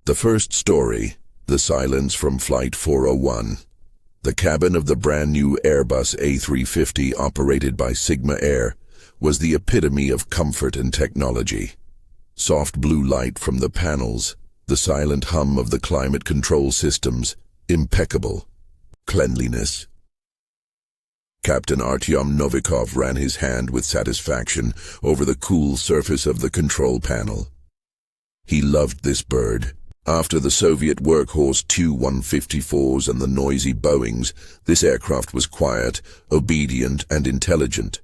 The first story, the silence from Flight 401. The cabin of the brand-new Airbus A350 operated by Sigma Air was the epitome of comfort and technology. Soft blue light from the panels, the silent hum of the climate control systems, impeccable. Cleanliness. Captain Artyom Novikov ran his hand with satisfaction over the cool surface of the control panel. He loved this bird. After the Soviet workhorse Tu-154s and the noisy Boeings, this aircraft was quiet, obedient, and intelligent.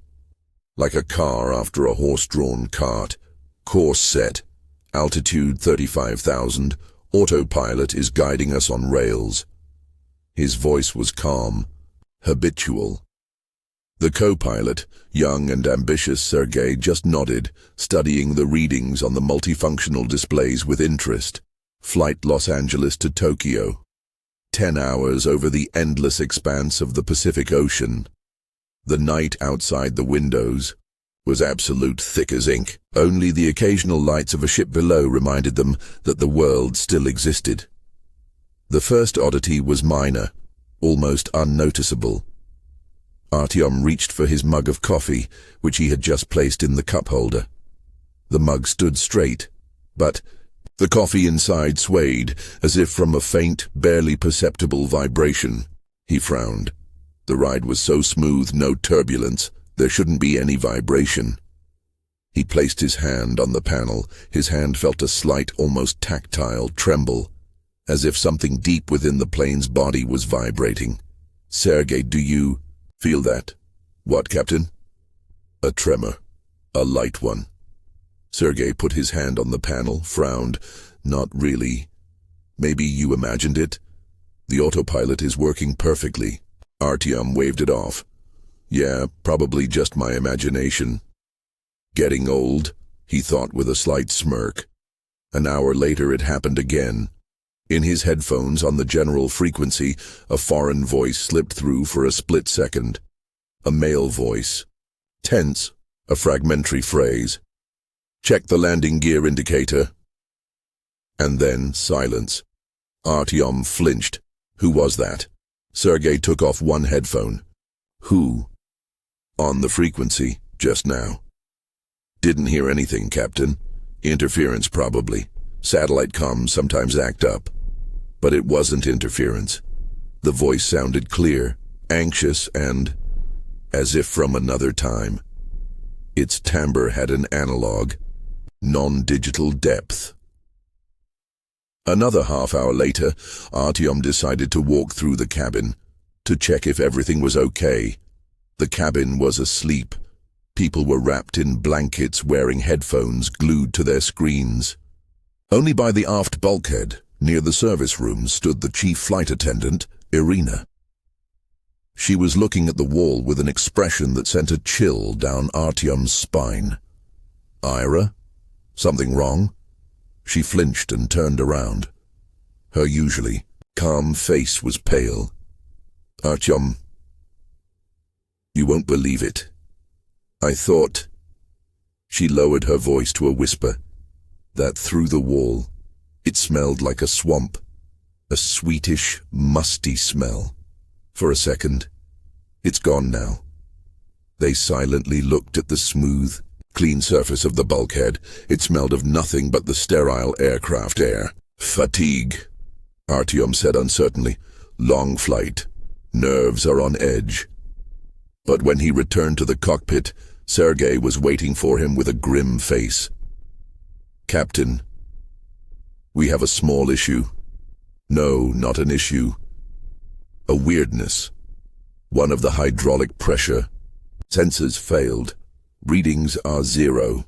Like a car after a horse-drawn cart. Course set. Altitude 35,000. Autopilot is guiding us on rails. His voice was calm, habitual. The co-pilot, young and ambitious Sergei, just nodded, studying the readings on the multifunctional displays with interest. Flight Los Angeles to Tokyo. 10 hours over the endless expanse of the Pacific Ocean. The night outside the windows was absolute thick as ink. Only the occasional lights of a ship below reminded them that the world still existed. The first oddity was minor, almost unnoticeable. Artyom reached for his mug of coffee, which he had just placed in the cup holder. The mug stood straight, but the coffee inside swayed, as if from a faint, barely perceptible vibration. He frowned. The ride was so smooth, no turbulence, there shouldn't be any vibration. He placed his hand on the panel. His hand felt a slight, almost tactile tremble, as if something deep within the plane's body was vibrating. "Sergei, do you feel that?" "What, Captain?" "A tremor. A light one." Sergei put his hand on the panel, frowned. "Not really. Maybe you imagined it? The autopilot is working perfectly." Artyom waved it off. "Yeah, probably just my imagination." Getting old, he thought with a slight smirk. An hour later it happened again. In his headphones on the general frequency, a foreign voice slipped through for a split second. A male voice. Tense, a fragmentary phrase. "Check the landing gear indicator." And then silence. Artyom flinched. Who was that? Sergei took off one headphone. Who? On the frequency, just now. "Didn't hear anything, Captain. Interference, probably. Satellite comms sometimes act up." But it wasn't interference. The voice sounded clear, anxious, and as if from another time. Its timbre had an analog, non-digital depth. Another half-hour later, Artyom decided to walk through the cabin, to check if everything was okay. The cabin was asleep. People were wrapped in blankets, wearing headphones glued to their screens. Only by the aft bulkhead, near the service room, stood the chief flight attendant, Irina. She was looking at the wall with an expression that sent a chill down Artyom's spine. "Ira? Something wrong?" She flinched and turned around. Her usually calm face was pale. "Artyom, you won't believe it. I thought..." She lowered her voice to a whisper. "That through the wall, it smelled like a swamp. A sweetish, musty smell. For a second. It's gone now." They silently looked at the smooth, clean surface of the bulkhead. It smelled of nothing but the sterile aircraft air. "Fatigue," Artyom said uncertainly. "Long flight. Nerves are on edge." But when he returned to the cockpit, Sergei was waiting for him with a grim face. "Captain, we have a small issue." "No, not an issue. A weirdness. One of the hydraulic pressure sensors failed. Readings are 0.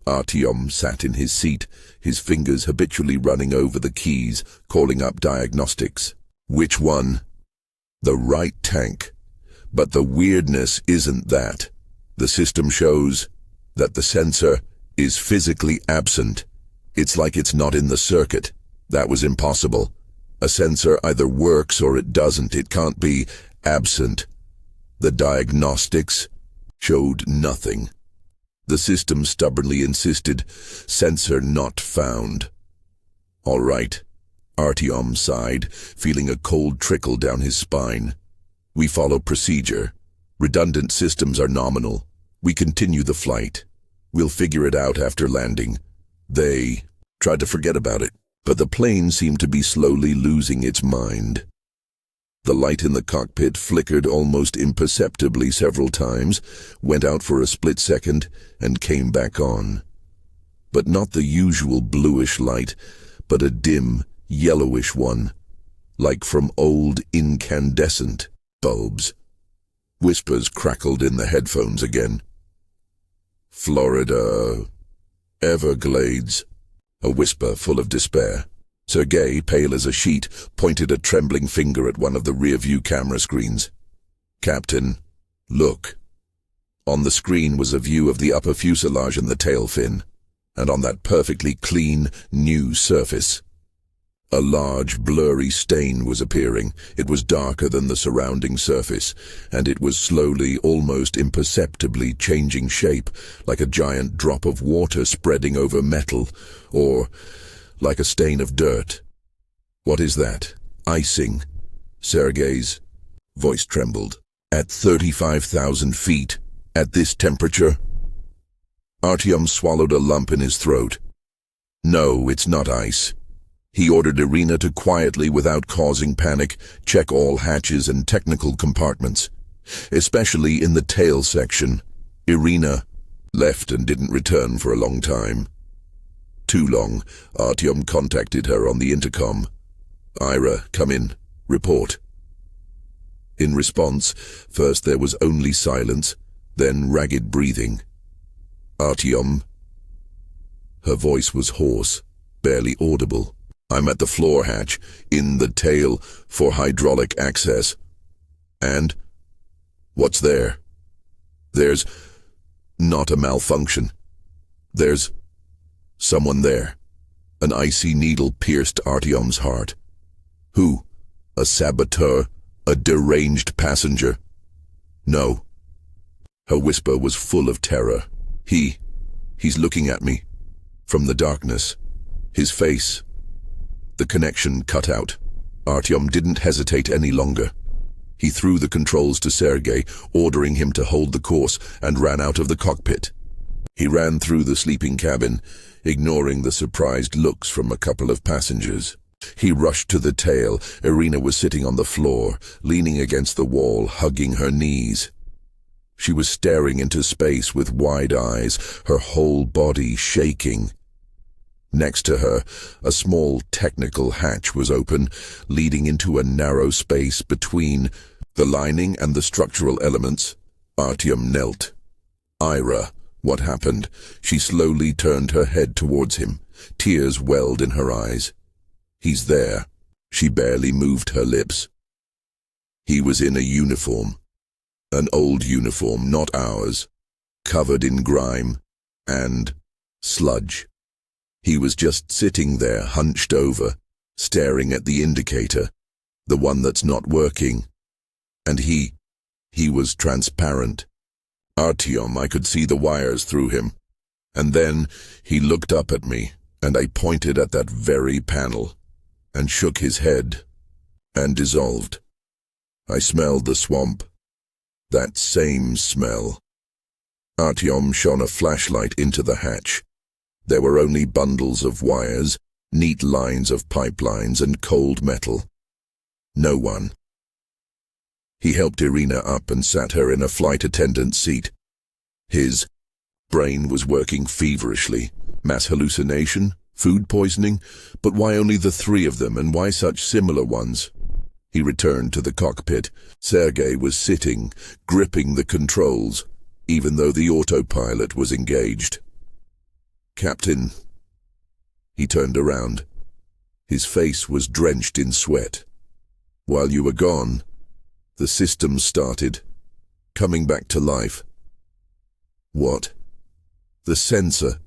Artyom sat in his seat, his fingers habitually running over the keys, calling up diagnostics. "Which one?" "The right tank. But the weirdness isn't that. The system shows that the sensor is physically absent. It's like it's not in the circuit. That was impossible. A sensor either works or it doesn't. It can't be absent. The diagnostics showed nothing. The system stubbornly insisted, sensor not found." All right. Artyom sighed, feeling a cold trickle down his spine. We follow procedure. Redundant systems are nominal. We continue the flight. We'll figure it out after landing. They tried to forget about it, but the plane seemed to be slowly losing its mind. The light in the cockpit flickered almost imperceptibly several times, went out for a split second, and came back on. But not the usual bluish light, but a dim, yellowish one, like from old incandescent bulbs. Whispers crackled in the headphones again. Florida, Everglades, a whisper full of despair. Sergei, pale as a sheet, pointed a trembling finger at one of the rear-view camera screens. Captain, look. On the screen was a view of the upper fuselage and the tail fin, and on that perfectly clean, new surface, a large, blurry stain was appearing. It was darker than the surrounding surface, and it was slowly, almost imperceptibly changing shape, like a giant drop of water spreading over metal, or like a stain of dirt. What is that? Icing. Sergei's voice trembled. At 35,000 feet, at this temperature? Artyom swallowed a lump in his throat. No, it's not ice. He ordered Irina to quietly, without causing panic, check all hatches and technical compartments, especially in the tail section. Irina left and didn't return for a long time. Too long. Artyom contacted her on the intercom. Ira, come in. Report. In response, first there was only silence, then ragged breathing. Artyom. Her voice was hoarse, barely audible. I'm at the floor hatch, in the tail, for hydraulic access. And? What's there? There's not a malfunction. There's someone there. An icy needle pierced Artyom's heart. Who? A saboteur? A deranged passenger? No. Her whisper was full of terror. He's looking at me. From the darkness. His face. The connection cut out. Artyom didn't hesitate any longer. He threw the controls to Sergei, ordering him to hold the course, and ran out of the cockpit. He ran through the sleeping cabin, ignoring the surprised looks from a couple of passengers. He rushed to the tail. Irina was sitting on the floor, leaning against the wall, hugging her knees. She was staring into space with wide eyes, her whole body shaking. Next to her, a small technical hatch was open, leading into a narrow space between the lining and the structural elements. Artyom knelt. Ira, what happened? She slowly turned her head towards him. Tears welled in her eyes. He's there. She barely moved her lips. He was in a uniform. An old uniform, not ours. Covered in grime and sludge. He was just sitting there, hunched over, staring at the indicator, the one that's not working. And he was transparent. Artyom, I could see the wires through him. And then he looked up at me, and I pointed at that very panel, and shook his head, and dissolved. I smelled the swamp. That same smell. Artyom shone a flashlight into the hatch. There were only bundles of wires, neat lines of pipelines, and cold metal. No one. He helped Irina up and sat her in a flight attendant's seat. His brain was working feverishly. Mass hallucination? Food poisoning? But why only the three of them, and why such similar ones? He returned to the cockpit. Sergei was sitting, gripping the controls, even though the autopilot was engaged. Captain. He turned around. His face was drenched in sweat. While you were gone, the system started, coming back to life. What? The sensor.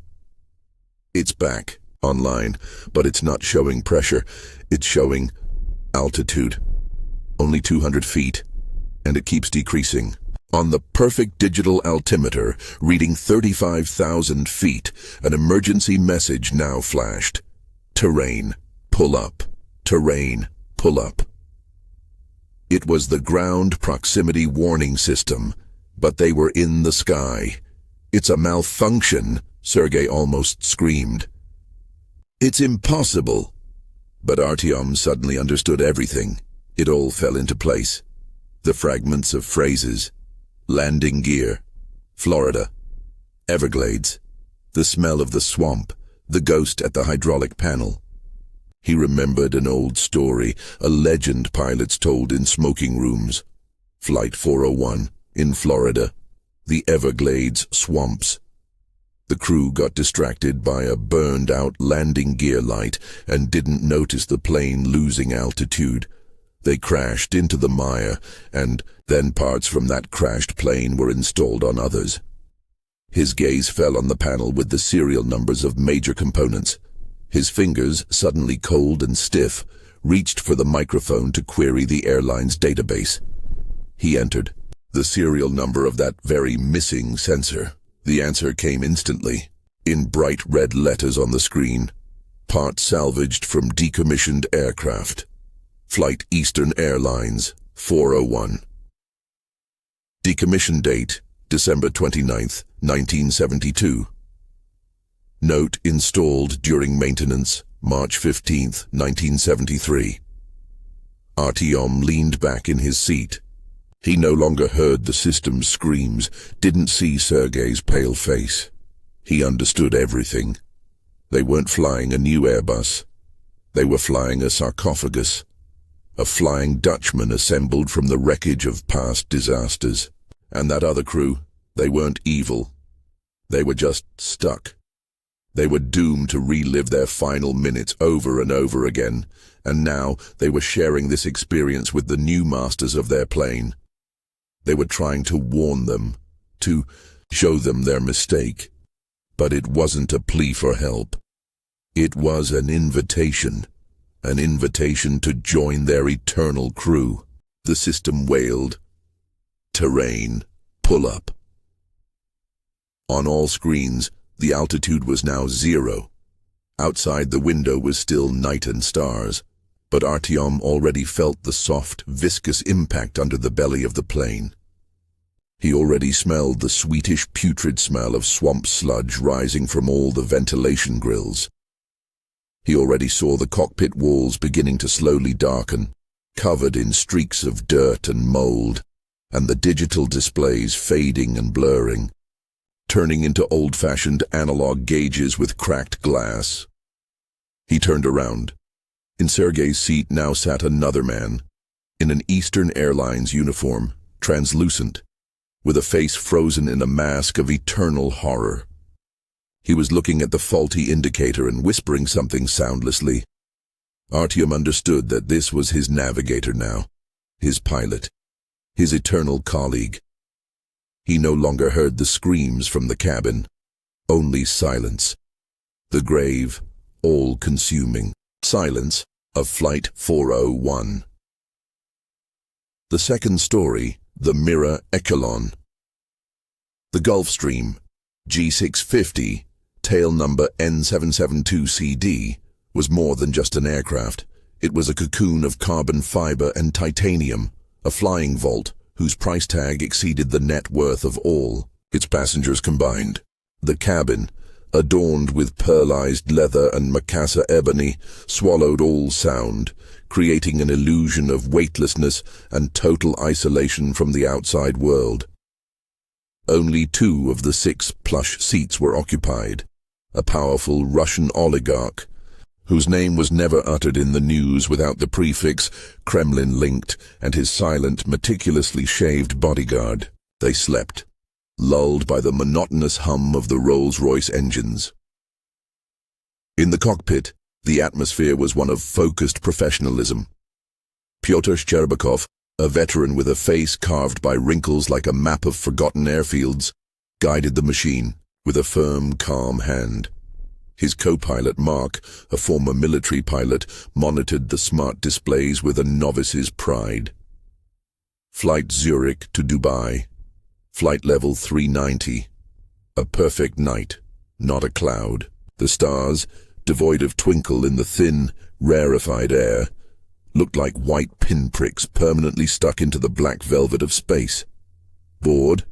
It's back, online, but it's not showing pressure. It's showing altitude. Only 200 feet, and it keeps decreasing. On the perfect digital altimeter, reading 35,000 feet, an emergency message now flashed. Terrain. pull up. Terrain, pull up. It was the ground proximity warning system, but they were in the sky. It's a malfunction, Sergei almost screamed. It's impossible. But Artyom suddenly understood everything. It all fell into place. The fragments of phrases. Landing gear. Florida. Everglades. The smell of the swamp. The ghost at the hydraulic panel. He remembered an old story, a legend pilots told in smoking rooms. Flight 401, in Florida. The Everglades swamps. The crew got distracted by a burned-out landing gear light and didn't notice the plane losing altitude. They crashed into the mire, and then parts from that crashed plane were installed on others. His gaze fell on the panel with the serial numbers of major components. His fingers, suddenly cold and stiff, reached for the microphone to query the airline's database. He entered the serial number of that very missing sensor. The answer came instantly, in bright red letters on the screen. Part salvaged from decommissioned aircraft. Flight Eastern Airlines, 401. Decommission date, December 29th, 1972. Note installed during maintenance, March 15th, 1973. Artyom leaned back in his seat. He no longer heard the system's screams, didn't see Sergei's pale face. He understood everything. They weren't flying a new Airbus. They were flying a sarcophagus, a Flying Dutchman assembled from the wreckage of past disasters. And that other crew, they weren't evil. They were just stuck. They were doomed to relive their final minutes over and over again, and now they were sharing this experience with the new masters of their plane. They were trying to warn them, to show them their mistake. But it wasn't a plea for help. It was an invitation to join their eternal crew. The system wailed, "Terrain, pull up." On all screens, the altitude was now 0. Outside the window was still night and stars, but Artyom already felt the soft, viscous impact under the belly of the plane. He already smelled the sweetish, putrid smell of swamp sludge rising from all the ventilation grills. He already saw the cockpit walls beginning to slowly darken, covered in streaks of dirt and mold, and the digital displays fading and blurring, turning into old-fashioned analog gauges with cracked glass. He turned around. In Sergei's seat now sat another man, in an Eastern Airlines uniform, translucent, with a face frozen in a mask of eternal horror. He was looking at the faulty indicator and whispering something soundlessly. Artyom understood that this was his navigator now, his pilot, his eternal colleague. He no longer heard the screams from the cabin, only silence. The grave, all-consuming silence of Flight 401. The second story, the MIRROR ECHELON. The Gulfstream, G650, tail number N772CD, was more than just an aircraft. It was a cocoon of carbon fiber and titanium, a flying vault whose price tag exceeded the net worth of all its passengers combined. The cabin, adorned with pearlized leather and macassar ebony, swallowed all sound, creating an illusion of weightlessness and total isolation from the outside world. Only 2 of the 6 plush seats were occupied. A powerful Russian oligarch, whose name was never uttered in the news without the prefix Kremlin-linked, and his silent, meticulously shaved bodyguard. They slept, lulled by the monotonous hum of the Rolls-Royce engines. In the cockpit, the atmosphere was one of focused professionalism. Pyotr Shcherbakov, a veteran with a face carved by wrinkles like a map of forgotten airfields, guided the machine with a firm, calm hand. His co-pilot, Mark, a former military pilot, monitored the smart displays with a novice's pride. Flight Zurich to Dubai. Flight level 390. A perfect night, not a cloud. The stars, devoid of twinkle in the thin, rarefied air, looked like white pinpricks permanently stuck into the black velvet of space. Bored?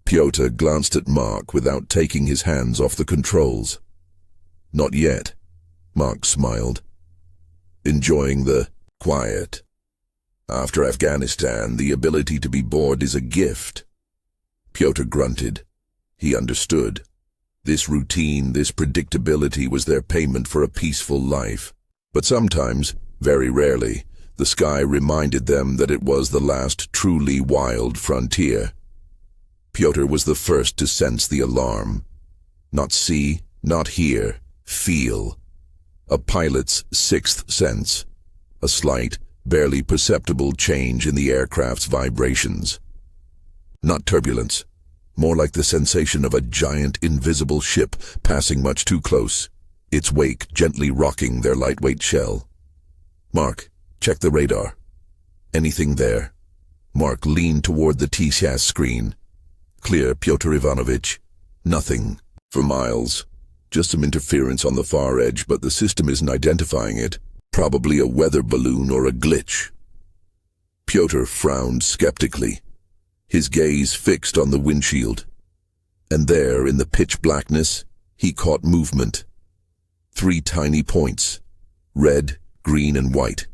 Pyotr glanced at Mark without taking his hands off the controls. Not yet, Mark smiled, enjoying the quiet. After Afghanistan, the ability to be bored is a gift. Pyotr grunted. He understood. This routine, this predictability was their payment for a peaceful life. But sometimes, very rarely, the sky reminded them that it was the last truly wild frontier. Pyotr was the first to sense the alarm. Not see, not hear, feel. A pilot's sixth sense. A slight, barely perceptible change in the aircraft's vibrations. Not turbulence, more like the sensation of a giant invisible ship passing much too close, its wake gently rocking their lightweight shell. Mark, check the radar. Anything there? Mark leaned toward the TSAS screen. Clear, Pyotr Ivanovich. Nothing. For miles. Just some interference on the far edge, but the system isn't identifying it. Probably a weather balloon or a glitch. Pyotr frowned skeptically, his gaze fixed on the windshield. And there, in the pitch blackness, he caught movement. 3 tiny points. Red, green, and white.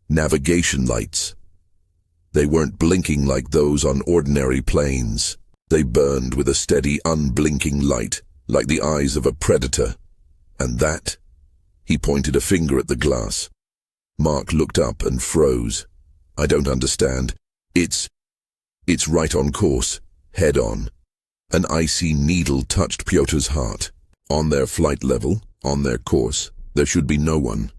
Navigation lights. They weren't blinking like those on ordinary planes. They burned with a steady, unblinking light, like the eyes of a predator. And that? He pointed a finger at the glass. Mark looked up and froze. I don't understand. It's right on course, head on. An icy needle touched Pyotr's heart. On their flight level, on their course, there should be no one.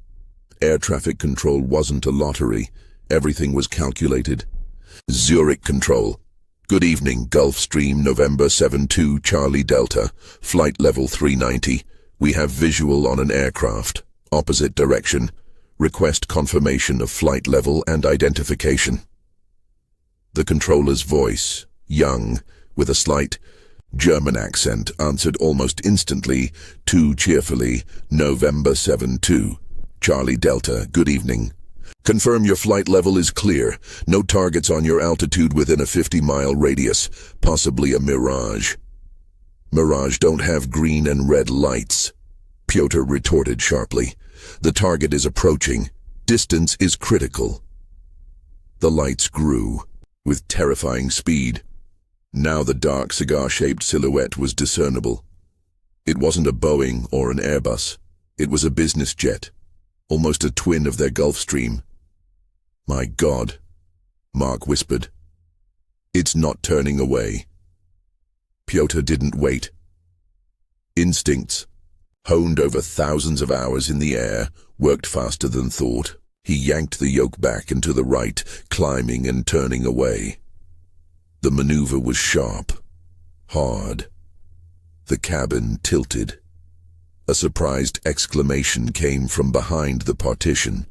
Air traffic control wasn't a lottery. Everything was calculated. Zurich control. Good evening, Gulfstream, November 7-2, Charlie Delta, flight level 390. We have visual on an aircraft, opposite direction. Request confirmation of flight level and identification. The controller's voice, young, with a slight German accent, answered almost instantly, too cheerfully, November 7-2, Charlie Delta, good evening. Confirm your flight level is clear. No targets on your altitude within a 50-mile radius, possibly a mirage. Mirage don't have green and red lights, Pyotr retorted sharply. The target is approaching. Distance is critical. The lights grew, with terrifying speed. Now the dark cigar-shaped silhouette was discernible. It wasn't a Boeing or an Airbus. It was a business jet, almost a twin of their Gulfstream. My God, Mark whispered. It's not turning away. Pyotr didn't wait. Instincts, honed over thousands of hours in the air, worked faster than thought. He yanked the yoke back and to the right, climbing and turning away. The maneuver was sharp, hard. The cabin tilted. A surprised exclamation came from behind the partition.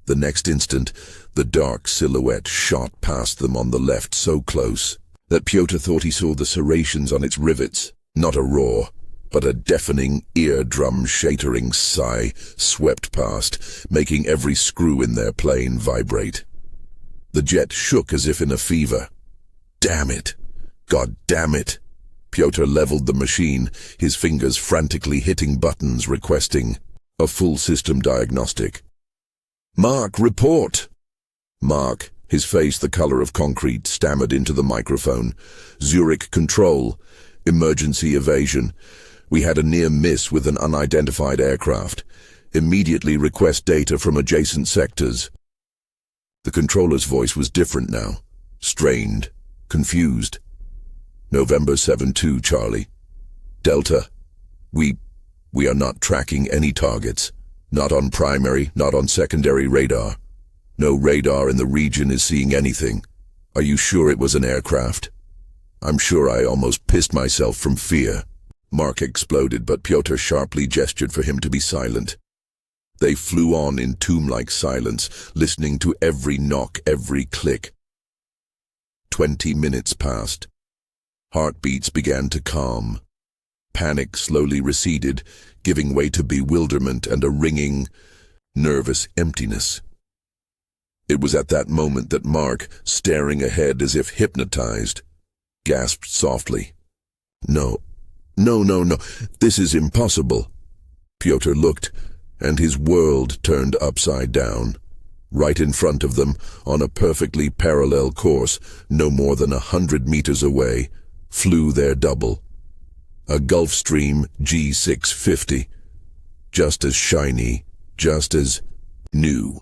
The next instant, the dark silhouette shot past them on the left so close that Pyotr thought he saw the serrations on its rivets. Not a roar, but a deafening, eardrum-shattering sigh swept past, making every screw in their plane vibrate. The jet shook as if in a fever. Damn it! God damn it! Pyotr leveled the machine, his fingers frantically hitting buttons requesting a full system diagnostic. Mark, report! Mark, his face the color of concrete, stammered into the microphone. Zurich control. Emergency evasion. We had a near miss with an unidentified aircraft. Immediately request data from adjacent sectors. The controller's voice was different now. Strained. Confused. November 7-2, Charlie. Delta. We are not tracking any targets. Not on primary, not on secondary radar. No radar in the region is seeing anything. Are you sure it was an aircraft? I'm sure I almost pissed myself from fear. Mark exploded, but Pyotr sharply gestured for him to be silent. They flew on in tomb-like silence, listening to every knock, every click. 20 minutes passed. Heartbeats began to calm. Panic slowly receded, giving way to bewilderment and a ringing, nervous emptiness. It was at that moment that Mark, staring ahead as if hypnotized, gasped softly, "No, no, no, no, this is impossible." Pyotr looked, and his world turned upside down. Right in front of them, on a perfectly parallel course, no more than 100 meters away, flew their double. A Gulfstream G650, just as shiny, just as new.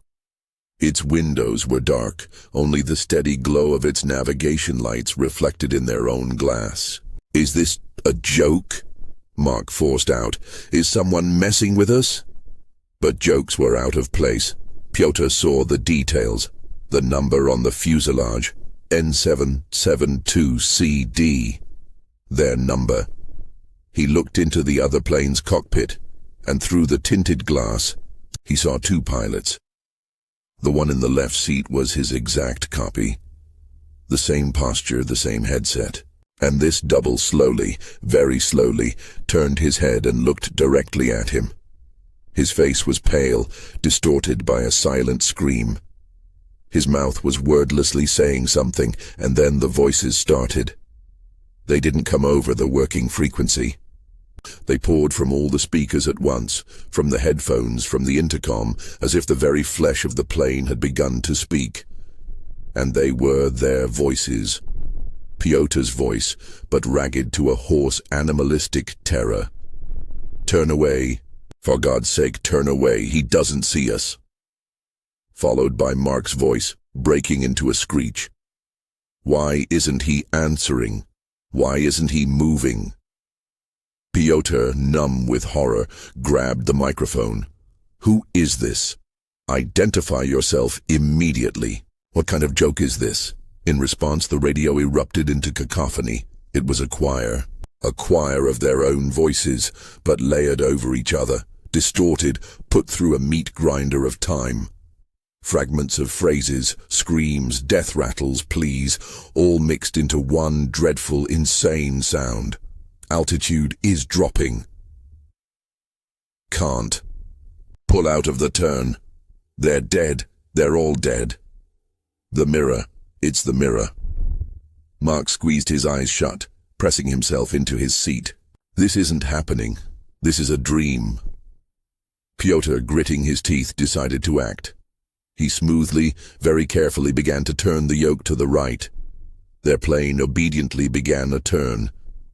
Its windows were dark, only the steady glow of its navigation lights reflected in their own glass. "Is this a joke?" Mark forced out. "Is someone messing with us?" But jokes were out of place. Pyotr saw the details. The number on the fuselage, N772CD. Their number. He looked into the other plane's cockpit, and through the tinted glass, he saw two pilots. The one in the left seat was his exact copy. The same posture, the same headset. And this double slowly, very slowly, turned his head and looked directly at him. His face was pale, distorted by a silent scream. His mouth was wordlessly saying something, and then the voices started. They didn't come over the working frequency. They poured from all the speakers at once, from the headphones, from the intercom, as if the very flesh of the plane had begun to speak. And they were their voices. Pyotr's voice, but ragged to a hoarse, animalistic terror. "Turn away. For God's sake, turn away. He doesn't see us." Followed by Mark's voice, breaking into a screech. "Why isn't he answering? Why isn't he moving?" Pyotr, numb with horror, grabbed the microphone. "Who is this? Identify yourself immediately. What kind of joke is this?" In response, the radio erupted into cacophony. It was a choir of their own voices, but layered over each other, distorted, put through a meat grinder of time. Fragments of phrases, screams, death rattles, pleas, all mixed into one dreadful, insane sound. "Altitude is dropping." "Can't. Pull out of the turn. They're dead. They're all dead." "The mirror. It's the mirror." Mark squeezed his eyes shut, pressing himself into his seat. "This isn't happening. This is a dream." Pyotr, gritting his teeth, decided to act. He smoothly, very carefully began to turn the yoke to the right. Their plane obediently began a turn.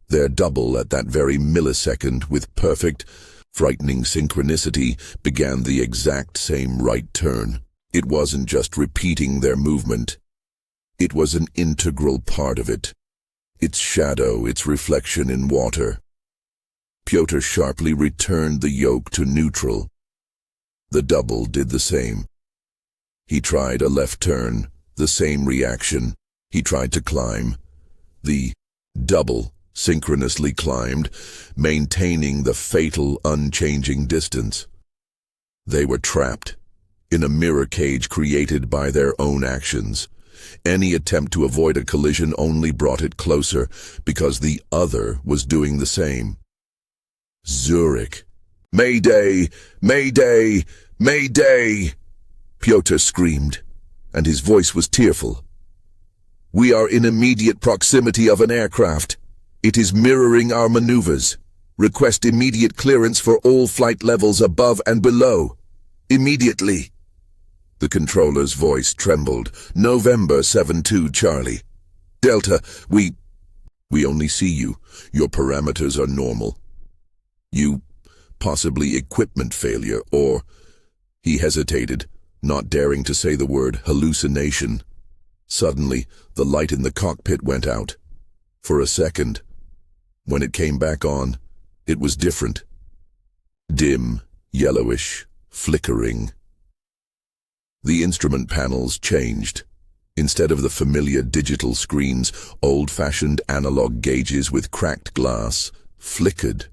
Their double, at that very millisecond, with perfect, frightening synchronicity, began the exact same right turn. It wasn't just repeating their movement. It was an integral part of it. Its shadow, its reflection in water. Pyotr sharply returned the yoke to neutral. The double did the same. He tried a left turn, the same reaction. He tried to climb. The double synchronously climbed, maintaining the fatal, unchanging distance. They were trapped in a mirror cage created by their own actions. Any attempt to avoid a collision only brought it closer, because the other was doing the same. "Zurich! Mayday! Mayday! Mayday!" Pyotr screamed, and his voice was tearful. "We are in immediate proximity of an aircraft. It is mirroring our maneuvers. Request immediate clearance for all flight levels above and below. Immediately." The controller's voice trembled. "November 72 Charlie. Delta, we only see you. Your parameters are normal. You, possibly equipment failure, or..." He hesitated, not daring to say the word hallucination. Suddenly, the light in the cockpit went out. For a second. When it came back on, it was different. Dim, yellowish, flickering. The instrument panels changed. Instead of the familiar digital screens, old-fashioned analog gauges with cracked glass flickered.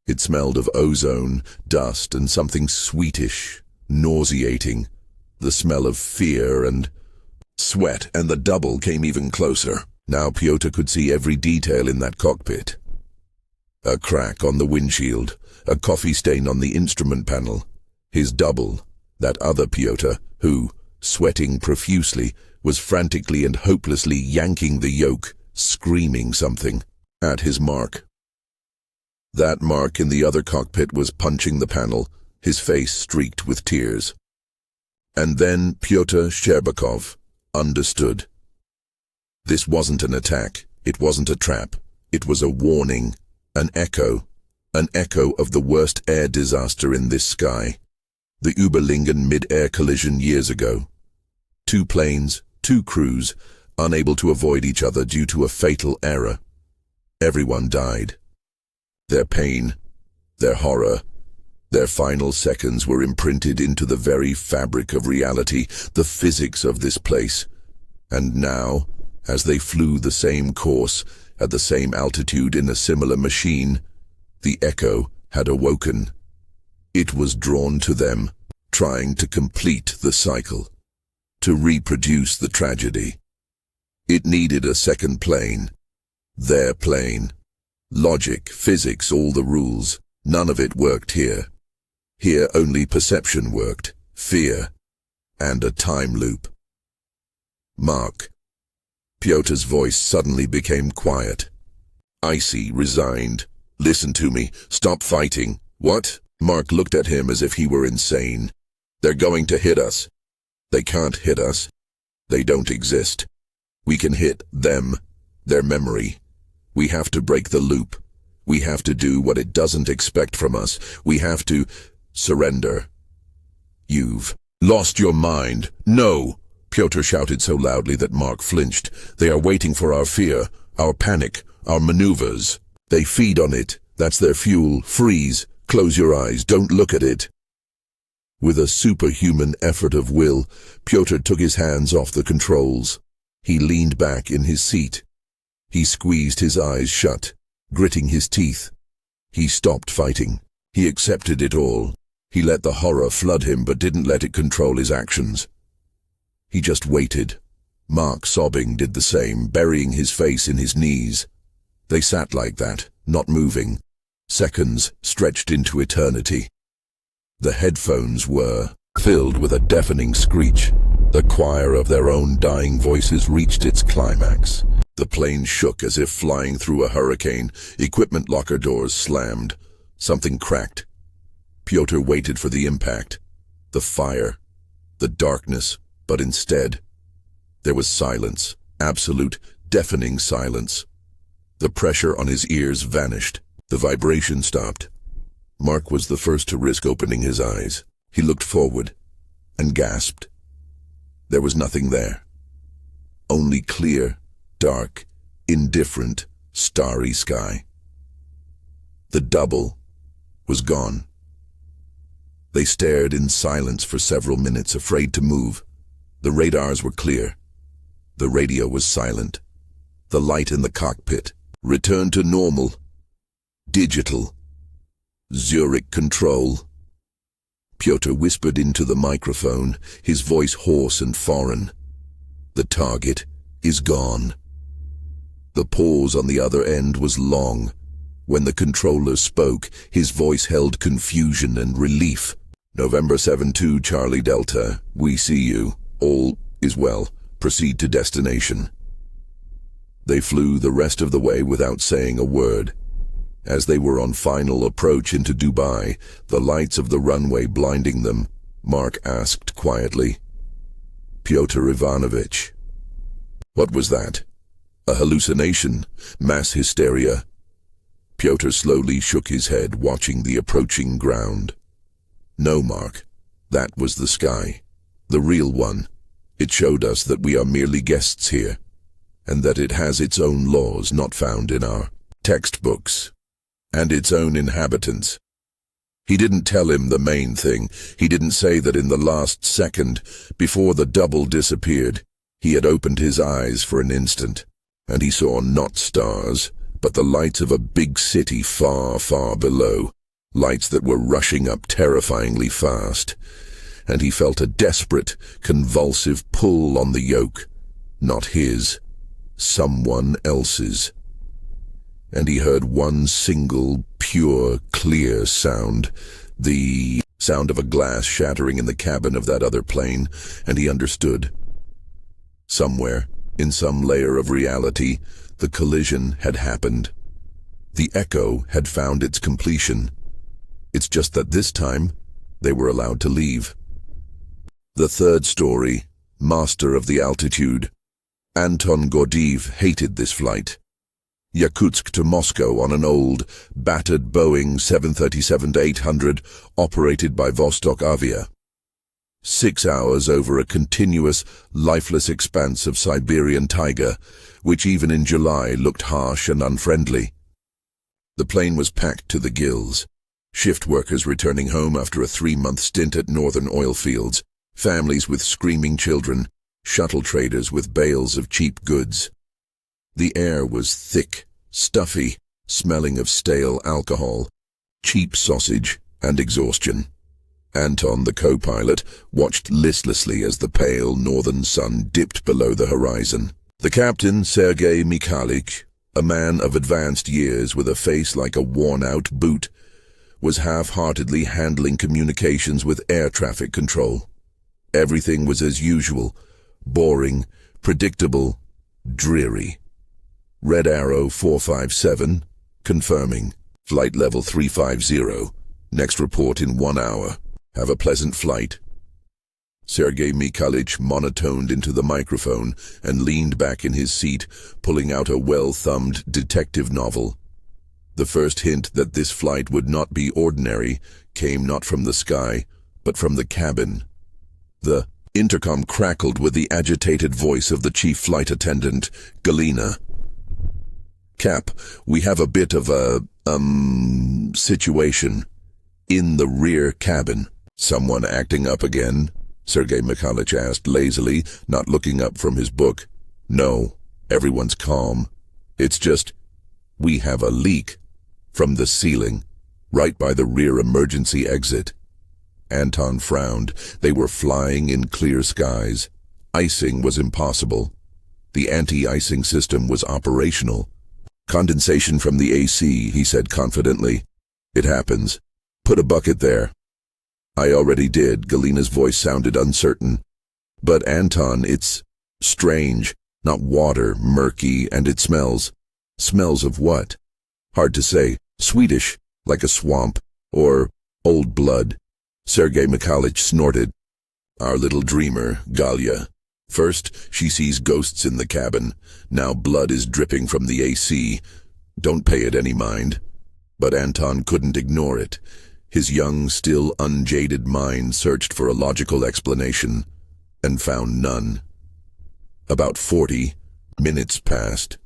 It smelled of ozone, dust, and something sweetish, nauseating. The smell of fear and sweat, and the double came even closer. Now Pyotr could see every detail in that cockpit. A crack on the windshield, a coffee stain on the instrument panel. His double, That other Piotr, who, sweating profusely, was frantically and hopelessly yanking the yoke, screaming something, at his mark. That mark in the other cockpit was punching the panel, his face streaked with tears. And then Pyotr Sherbakov understood. This wasn't an attack, it wasn't a trap, it was a warning, an echo of the worst air disaster in this sky. The Überlingen mid-air collision years ago. 2 planes, 2 crews, unable to avoid each other due to a fatal error. Everyone died. Their pain, their horror, their final seconds were imprinted into the very fabric of reality, the physics of this place. And now, as they flew the same course, at the same altitude in a similar machine, the echo had awoken. It was drawn to them, trying to complete the cycle, to reproduce the tragedy. It needed a second plane, their plane. Logic, physics, all the rules, none of it worked here. Here only perception worked, fear, and a time loop. Mark. Pyotr's voice suddenly became quiet. Icy, resigned. Listen to me, stop fighting. What? Mark looked at him as if he were insane. They're going to hit us. They can't hit us. They don't exist. We can hit them, their memory. We have to break the loop. We have to do what it doesn't expect from us. We have to surrender. You've lost your mind. No! Pyotr shouted so loudly that Mark flinched. They are waiting for our fear, our panic, our maneuvers. They feed on it. That's their fuel. Freeze. Close your eyes. Don't look at it. With a superhuman effort of will, Pyotr took his hands off the controls. He leaned back in his seat. He squeezed his eyes shut, gritting his teeth. He stopped fighting. He accepted it all. He let the horror flood him but didn't let it control his actions. He just waited. Mark, sobbing, did the same, burying his face in his knees. They sat like that, not moving. Seconds stretched into eternity. The headphones were filled with a deafening screech. The choir of their own dying voices reached its climax. The plane shook as if flying through a hurricane. Equipment locker doors slammed. Something cracked. Pyotr waited for the impact. The fire. The darkness. But instead, there was silence. Absolute, deafening silence. The pressure on his ears vanished. The vibration stopped. Mark was the first to risk opening his eyes. He looked forward and gasped. There was nothing there. Only clear, dark, indifferent, starry sky. The double was gone. They stared in silence for several minutes, afraid to move. The radars were clear. The radio was silent. The light in the cockpit returned to normal. Digital. Zurich control. Pyotr whispered into the microphone, his voice hoarse and foreign. The target is gone. The pause on the other end was long. When the controller spoke, his voice held confusion and relief. November 7-2 Charlie Delta, we see you. All is well. Proceed to destination. They flew the rest of the way without saying a word. As they were on final approach into Dubai, the lights of the runway blinding them, Mark asked quietly, Pyotr Ivanovich, what was that? A hallucination? Mass hysteria? Pyotr slowly shook his head, watching the approaching ground. No, Mark. That was the sky. The real one. It showed us that we are merely guests here, and that it has its own laws not found in our textbooks, and its own inhabitants. He didn't tell him the main thing. He didn't say that in the last second, before the double disappeared, he had opened his eyes for an instant, and he saw not stars, but the lights of a big city far, far below, lights that were rushing up terrifyingly fast. And he felt a desperate, convulsive pull on the yoke. Not his, someone else's. And he heard one single, pure, clear sound, The sound of a glass shattering in the cabin of that other plane, and he understood. Somewhere, in some layer of reality, the collision had happened. The echo had found its completion. It's just that this time, they were allowed to leave. The third story, Master of the Altitude. Anton Gordeev hated this flight. Yakutsk to Moscow on an old, battered Boeing 737-800 operated by Vostok Avia. 6 hours over a continuous, lifeless expanse of Siberian taiga, which even in July looked harsh and unfriendly. The plane was packed to the gills. Shift workers returning home after a 3-month stint at northern oil fields, families with screaming children, shuttle traders with bales of cheap goods. The air was thick, stuffy, smelling of stale alcohol, cheap sausage, and exhaustion. Anton, the co-pilot, watched listlessly as the pale northern sun dipped below the horizon. The captain, Sergei Mikhailich, a man of advanced years with a face like a worn-out boot, was half-heartedly handling communications with air traffic control. Everything was as usual, boring, predictable, dreary. Red Arrow 457, confirming. Flight level 350. Next report in 1 hour. Have a pleasant flight. Sergei Mikhailich monotoned into the microphone and leaned back in his seat, pulling out a well-thumbed detective novel. The first hint that this flight would not be ordinary came not from the sky, but from the cabin. The intercom crackled with the agitated voice of the chief flight attendant, Galina. Cap, we have a bit of a, situation. In the rear cabin. Someone acting up again? Sergei Mikhailich asked lazily, not looking up from his book. No, everyone's calm. It's just, we have a leak. From the ceiling, right by the rear emergency exit. Anton frowned. They were flying in clear skies. Icing was impossible. The anti-icing system was operational. Condensation from the AC, he said confidently. It happens. Put a bucket there. I already did. Galina's voice sounded uncertain. But Anton, it's strange. Not water, murky, and it smells. Smells of what? Hard to say. Swedish, like a swamp, or old blood. Sergei Mikhailich snorted. Our little dreamer, Galia. First, she sees ghosts in the cabin. Now blood is dripping from the AC. Don't pay it any mind. But Anton couldn't ignore it. His young, still unjaded mind searched for a logical explanation, and found none. About 40 minutes passed.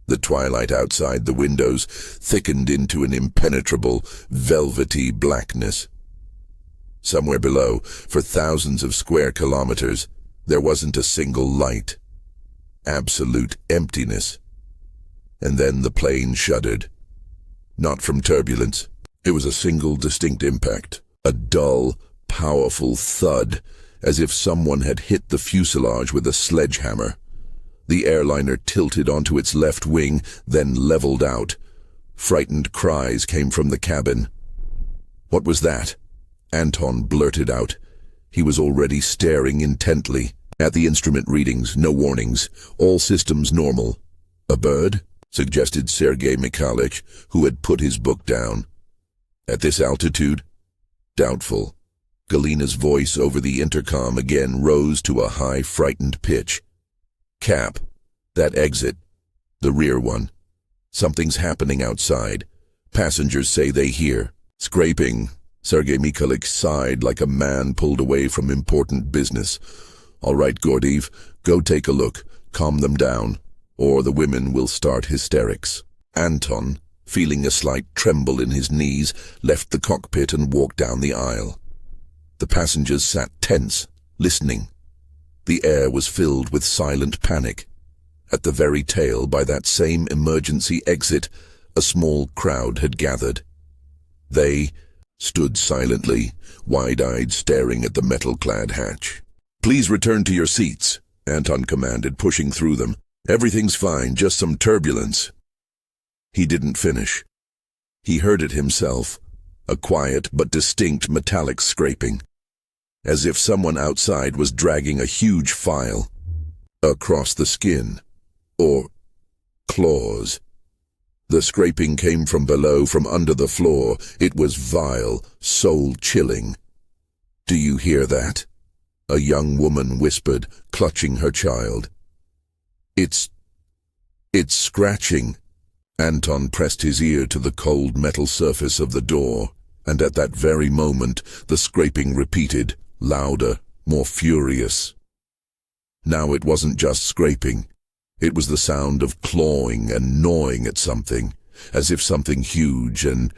The twilight outside the windows thickened into an impenetrable, velvety blackness. Somewhere below, for thousands of square kilometers, there wasn't a single light. Absolute emptiness. And then the plane shuddered. Not from turbulence. It was a single distinct impact. A dull, powerful thud, as if someone had hit the fuselage with a sledgehammer. The airliner tilted onto its left wing, then leveled out. Frightened cries came from the cabin. What was that? Anton blurted out. He was already staring intently. At the instrument readings, no warnings. All systems normal. A bird? Suggested Sergei Mikhailich, who had put his book down. At this altitude? Doubtful. Galina's voice over the intercom again rose to a high, frightened pitch. Cap. That exit. The rear one. Something's happening outside. Passengers say they hear. Scraping. Sergei Mikhailich sighed like a man pulled away from important business. All right, Gordeev, go take a look. Calm them down, or the women will start hysterics. Anton, feeling a slight tremble in his knees, left the cockpit and walked down the aisle. The passengers sat tense, listening. The air was filled with silent panic. At the very tail, by that same emergency exit, a small crowd had gathered. They stood silently, wide-eyed, staring at the metal-clad hatch. Please return to your seats, Anton commanded, pushing through them. Everything's fine, just some turbulence. He didn't finish. He heard it himself. a quiet but distinct metallic scraping, as if someone outside was dragging a huge file across the skin, or claws. The scraping came from below, from under the floor. It was vile, soul-chilling. "Do you hear that?" a young woman whispered, clutching her child. It's scratching." Anton pressed his ear to the cold metal surface of the door, and at that very moment the scraping repeated, louder, more furious. Now it wasn't just scraping. It was the sound of clawing and gnawing at something, as if something huge and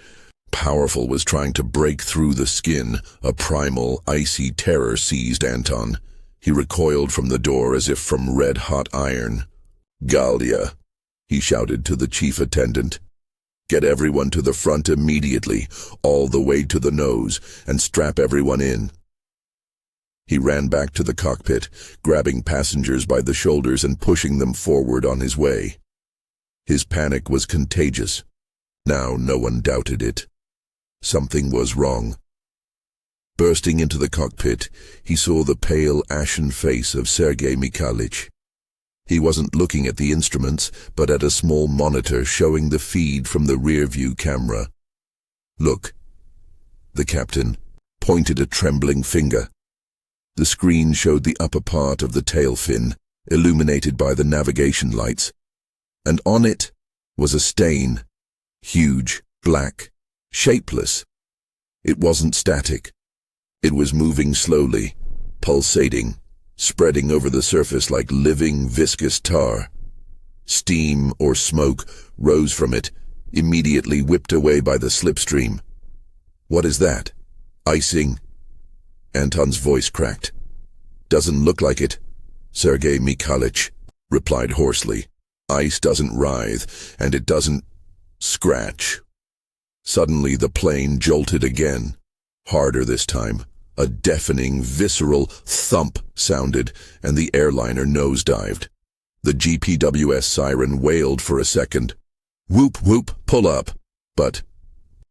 powerful was trying to break through the skin. A primal, icy terror seized Anton. He recoiled from the door as if from red-hot iron. "Galia," he shouted to the chief attendant. "Get everyone to the front immediately, all the way to the nose, and strap everyone in." He ran back to the cockpit, grabbing passengers by the shoulders and pushing them forward on his way. His panic was contagious. Now no one doubted it. Something was wrong. Bursting into the cockpit, he saw the pale, ashen face of Sergei Mikhailich. He wasn't looking at the instruments, but at a small monitor showing the feed from the rear-view camera. "Look." The captain pointed a trembling finger. The screen showed the upper part of the tail fin, illuminated by the navigation lights, and on it was a stain, huge, black, shapeless. It wasn't static. It was moving slowly, pulsating, spreading over the surface like living, viscous tar. Steam or smoke rose from it, immediately whipped away by the slipstream. "What is that? Icing?" Anton's voice cracked. "Doesn't look like it," Sergei Mikhailich replied hoarsely. "Ice doesn't writhe, and it doesn't scratch." Suddenly the plane jolted again, harder this time. A deafening, visceral thump sounded, and the airliner nosedived. The GPWS siren wailed for a second. "Whoop, whoop, pull up," but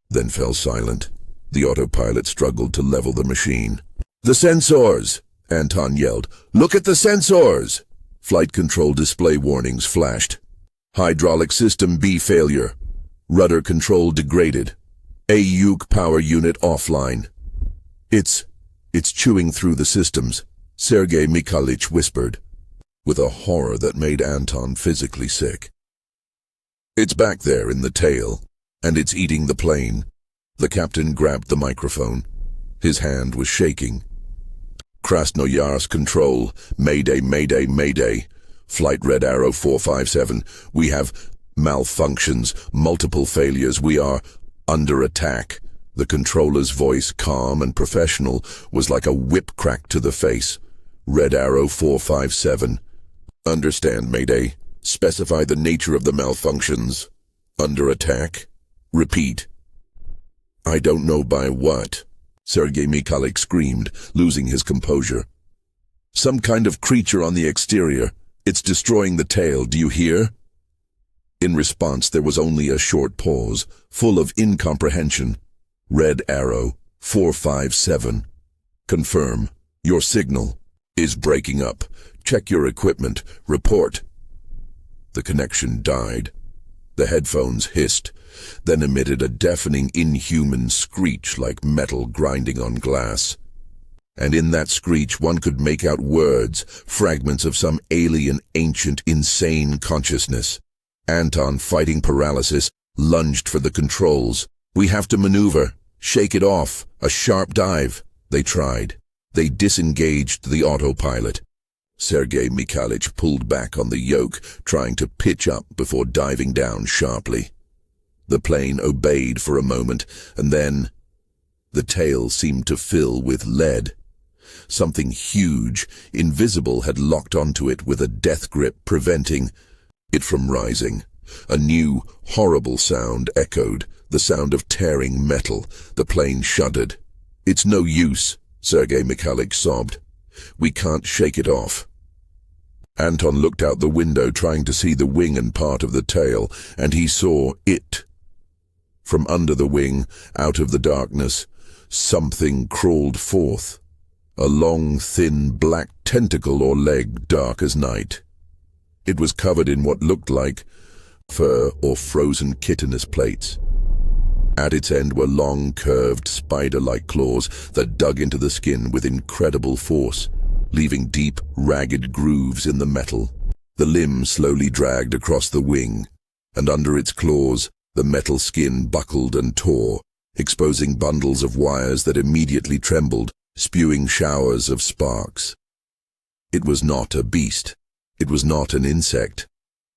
then fell silent. The autopilot struggled to level the machine. "The sensors!" Anton yelled. "Look at the sensors!" Flight control display warnings flashed. "Hydraulic system B failure. Rudder control degraded. AUC power unit offline." It's chewing through the systems," Sergei Mikhailich whispered, with a horror that made Anton physically sick. "It's back there in the tail, and it's eating the plane." The captain grabbed the microphone. His hand was shaking. "Krasnoyarsk control, Mayday, Mayday, Mayday. Flight Red Arrow 457. We have malfunctions, multiple failures. We are under attack." The controller's voice, calm and professional, was like a whip crack to the face. "Red Arrow 457. Understand, Mayday. Specify the nature of the malfunctions. Under attack. Repeat." "I don't know by what," Sergei Mikhailich screamed, losing his composure. "Some kind of creature on the exterior. It's destroying the tail, do you hear?" In response, there was only a short pause, full of incomprehension. "Red Arrow 457. Confirm. Your signal is breaking up. Check your equipment. Report." The connection died. The headphones hissed, then emitted a deafening, inhuman screech like metal grinding on glass. And in that screech one could make out words, fragments of some alien, ancient, insane consciousness. Anton, fighting paralysis, lunged for the controls. "We have to maneuver. Shake it off. A sharp dive." They tried. They disengaged the autopilot. Sergei Mikhailich pulled back on the yoke, trying to pitch up before diving down sharply. The plane obeyed for a moment, and then the tail seemed to fill with lead. Something huge, invisible, had locked onto it with a death grip, preventing it from rising. A new, horrible sound echoed, the sound of tearing metal. The plane shuddered. "It's no use," Sergei Mikhailich sobbed. "We can't shake it off." Anton looked out the window, trying to see the wing and part of the tail, and he saw it. From under the wing, out of the darkness, something crawled forth. A long, thin, black tentacle or leg, dark as night. It was covered in what looked like fur or frozen chitinous plates. At its end were long, curved, spider-like claws that dug into the skin with incredible force, leaving deep, ragged grooves in the metal. The limb slowly dragged across the wing, and under its claws, the metal skin buckled and tore, exposing bundles of wires that immediately trembled, spewing showers of sparks. It was not a beast. It was not an insect.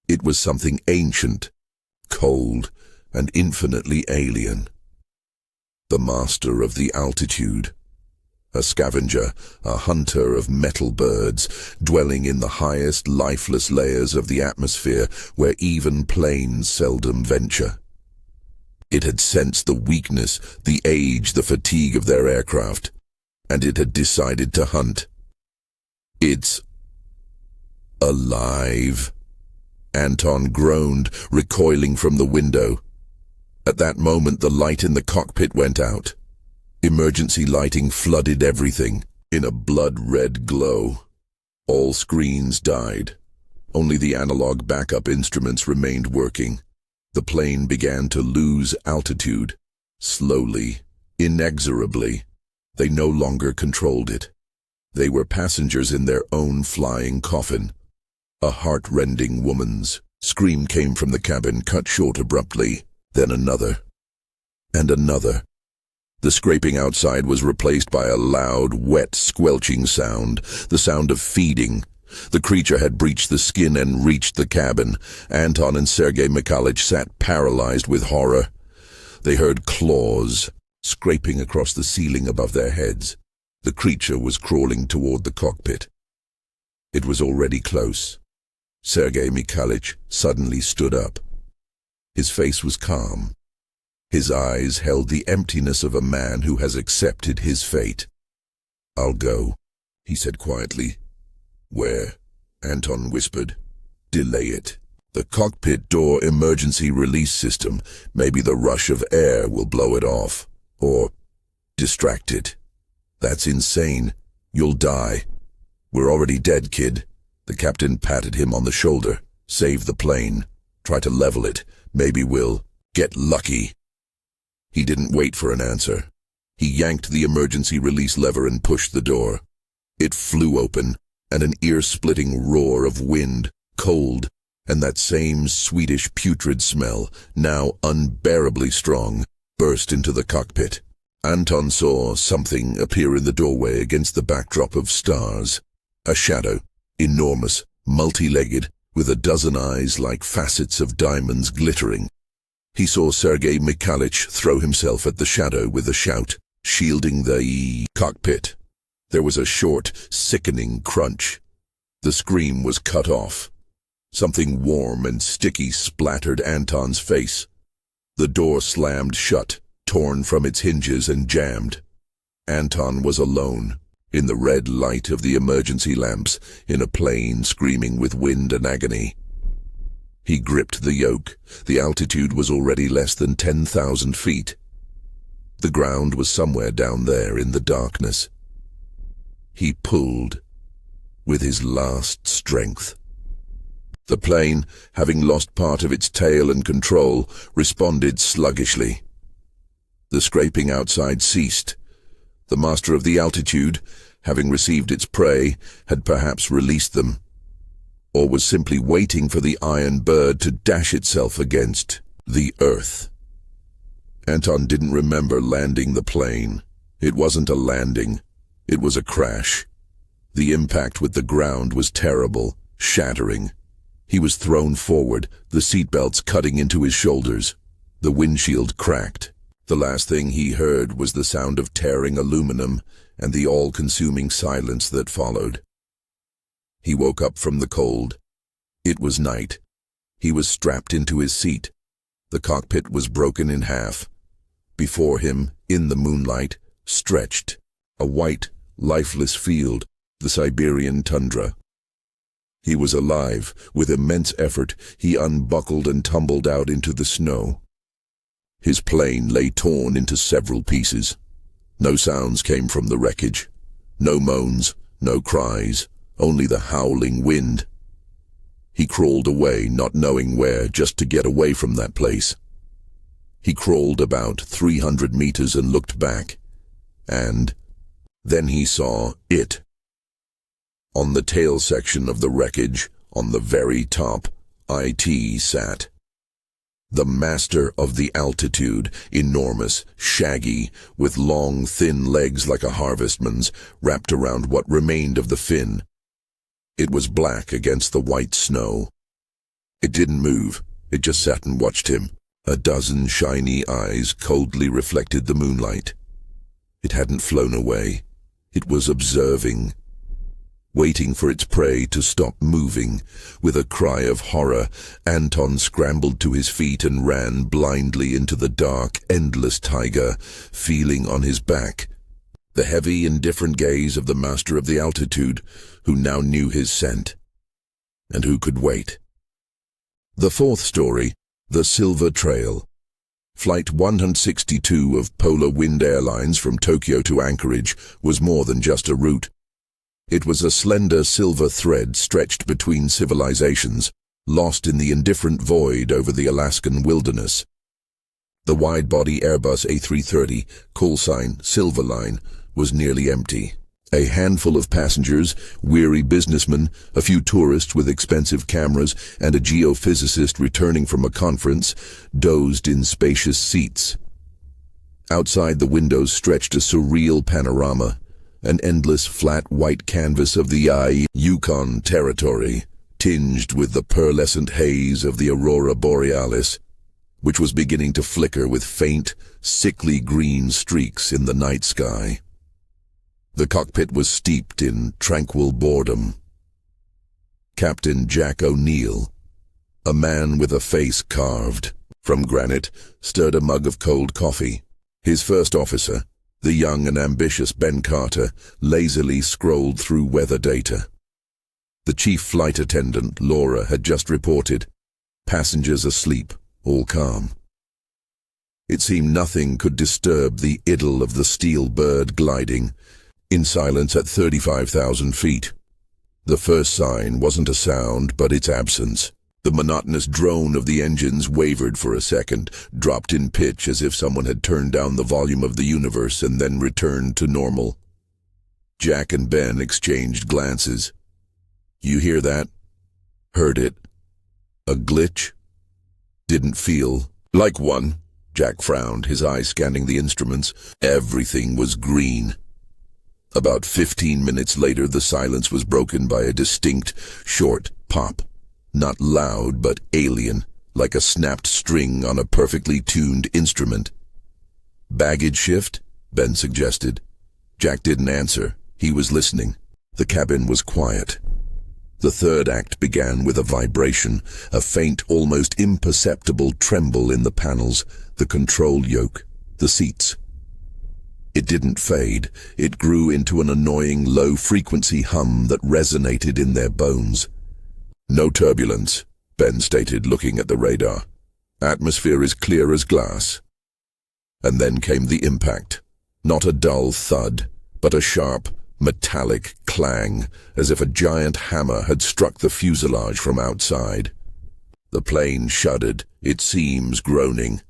It was something ancient, cold, and infinitely alien. The master of the altitude. A scavenger, a hunter of metal birds, dwelling in the highest lifeless layers of the atmosphere where even planes seldom venture. It had sensed the weakness, the age, the fatigue of their aircraft, and it had decided to hunt. It's alive. Anton groaned, recoiling from the window. At that moment, the light in the cockpit went out. Emergency lighting flooded everything in a blood-red glow. All screens died. Only the analog backup instruments remained working. The plane began to lose altitude. Slowly, inexorably. They no longer controlled it. They were passengers in their own flying coffin. A heart-rending woman's scream came from the cabin, cut short abruptly. Then another. And another. The scraping outside was replaced by a loud, wet, squelching sound, the sound of feeding. The creature had breached the skin and reached the cabin. Anton and Sergei Mikhailich sat paralyzed with horror. They heard claws scraping across the ceiling above their heads. The creature was crawling toward the cockpit. It was already close. Sergei Mikhailich suddenly stood up. His face was calm. His eyes held the emptiness of a man who has accepted his fate. "I'll go," he said quietly. "Where?" Anton whispered. "Delay it. The cockpit door emergency release system. Maybe the rush of air will blow it off. Or distract it." "That's insane. You'll die." "We're already dead, kid." The captain patted him on the shoulder. "Save the plane. Try to level it. Maybe we'll get lucky." He didn't wait for an answer. He yanked the emergency release lever and pushed the door. It flew open, and an ear-splitting roar of wind, cold, and that same sweetish putrid smell, now unbearably strong, burst into the cockpit. Anton saw something appear in the doorway against the backdrop of stars. A shadow, enormous, multi-legged, with a dozen eyes like facets of diamonds glittering. He saw Sergei Mikhailich throw himself at the shadow with a shout, shielding the cockpit. There was a short, sickening crunch. The scream was cut off. Something warm and sticky splattered Anton's face. The door slammed shut, torn from its hinges and jammed. Anton was alone, in the red light of the emergency lamps, in a plane screaming with wind and agony. He gripped the yoke. The altitude was already less than 10,000 feet. The ground was somewhere down there in the darkness. He pulled, with his last strength. The plane, having lost part of its tail and control, responded sluggishly. The scraping outside ceased. The master of the altitude, having received its prey, had perhaps released them, or was simply waiting for the iron bird to dash itself against the earth. Anton didn't remember landing the plane. It wasn't a landing. It was a crash. The impact with the ground was terrible, shattering. He was thrown forward, the seatbelts cutting into his shoulders. The windshield cracked. The last thing he heard was the sound of tearing aluminum and the all-consuming silence that followed. He woke up from the cold. It was night. He was strapped into his seat. The cockpit was broken in half. Before him, in the moonlight, stretched a white, lifeless field, the Siberian tundra. He was alive. With immense effort, he unbuckled and tumbled out into the snow. His plane lay torn into several pieces. No sounds came from the wreckage. No moans, no cries, only the howling wind. He crawled away, not knowing where, just to get away from that place. He crawled about 300 meters and looked back. And then he saw it. On the tail section of the wreckage, on the very top, IT sat. The master of the altitude, enormous, shaggy, with long, thin legs like a harvestman's, wrapped around what remained of the fin. It was black against the white snow. It didn't move. It just sat and watched him. A dozen shiny eyes coldly reflected the moonlight. It hadn't flown away. It was observing, waiting for its prey to stop moving. With a cry of horror, Anton scrambled to his feet and ran blindly into the dark, endless taiga, feeling on his back. The heavy, indifferent gaze of the master of the altitude, who now knew his scent, and who could wait. The fourth story, the Silver Trail. Flight 162 of Polar Wind Airlines from Tokyo to Anchorage was more than just a route. It was a slender silver thread stretched between civilizations, lost in the indifferent void over the Alaskan wilderness. The wide-body Airbus A330, call sign Silverline, was nearly empty. A handful of passengers, weary businessmen, a few tourists with expensive cameras, and a geophysicist returning from a conference, dozed in spacious seats. Outside the windows stretched a surreal panorama, an endless flat white canvas of the Yukon Territory, tinged with the pearlescent haze of the aurora borealis, which was beginning to flicker with faint, sickly green streaks in the night sky. The cockpit was steeped in tranquil boredom. Captain Jack O'Neill, a man with a face carved from granite, stirred a mug of cold coffee. His first officer, the young and ambitious Ben Carter, lazily scrolled through weather data. The chief flight attendant, Laura, had just reported, passengers asleep, all calm. It seemed nothing could disturb the idyll of the steel bird gliding in silence at 35,000 feet. The first sign wasn't a sound, but its absence. The monotonous drone of the engines wavered for a second, dropped in pitch as if someone had turned down the volume of the universe and then returned to normal. Jack and Ben exchanged glances. "You hear that?" "Heard it." "A glitch?" "Didn't feel like one." Jack frowned, his eyes scanning the instruments. Everything was green. About 15 minutes later, the silence was broken by a distinct, short pop. Not loud, but alien, like a snapped string on a perfectly tuned instrument. "Baggage shift?" Ben suggested. Jack didn't answer. He was listening. The cabin was quiet. The third act began with a vibration, a faint, almost imperceptible tremble in the panels, the control yoke, the seats. It didn't fade. It grew into an annoying low-frequency hum that resonated in their bones. "No turbulence," Ben stated, looking at the radar. "Atmosphere is clear as glass." And then came the impact. Not a dull thud, but a sharp, metallic clang, as if a giant hammer had struck the fuselage from outside. The plane shuddered, its seams groaning.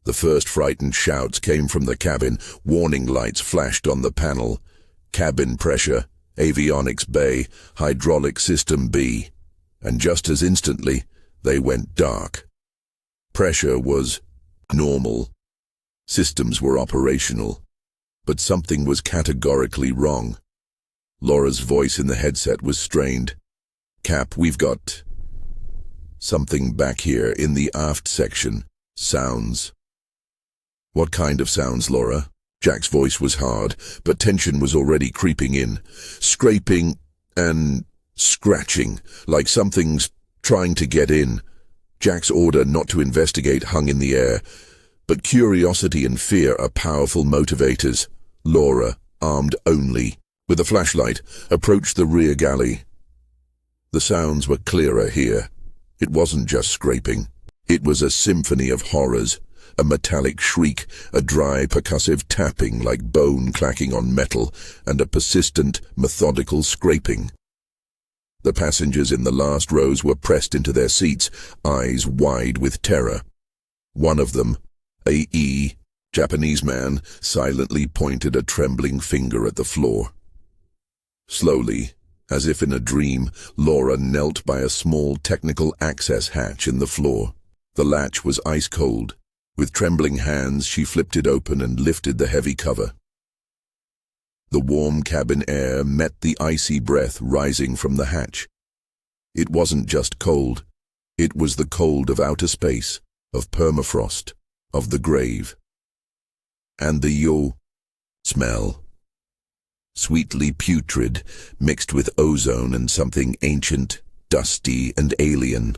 The first frightened shouts came from the cabin. Warning lights flashed on the panel. Cabin pressure, avionics bay, hydraulic system B. And just as instantly, they went dark. Pressure was normal. Systems were operational. But something was categorically wrong. Laura's voice in the headset was strained. "Cap, we've got something back here in the aft section. Sounds." "What kind of sounds, Laura?" Jack's voice was hard, but tension was already creeping in. "Scraping and scratching, like something's trying to get in." Jack's order not to investigate hung in the air, but curiosity and fear are powerful motivators. Laura, armed only with a flashlight, approached the rear galley. The sounds were clearer here. It wasn't just scraping. It was a symphony of horrors. a metallic shriek, a dry, percussive tapping like bone clacking on metal, and a persistent, methodical scraping. The passengers in the last rows were pressed into their seats, eyes wide with terror. One of them, a Japanese man, silently pointed a trembling finger at the floor. Slowly, as if in a dream, Laura knelt by a small technical access hatch in the floor. The latch was ice cold. With trembling hands, she flipped it open and lifted the heavy cover. The warm cabin air met the icy breath rising from the hatch. It wasn't just cold. It was the cold of outer space, of permafrost, of the grave. And the smell. Sweetly putrid, mixed with ozone and something ancient, dusty, and alien.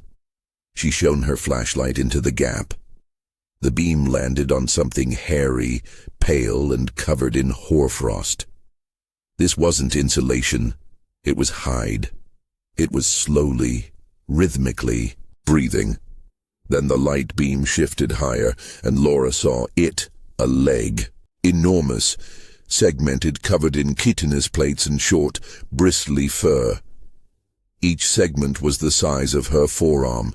She shone her flashlight into the gap. The beam landed on something hairy, pale, and covered in hoarfrost. This wasn't insulation. It was hide. It was slowly, rhythmically, breathing. Then the light beam shifted higher, and Laura saw it, a leg, enormous, segmented, covered in chitinous plates and short, bristly fur. Each segment was the size of her forearm.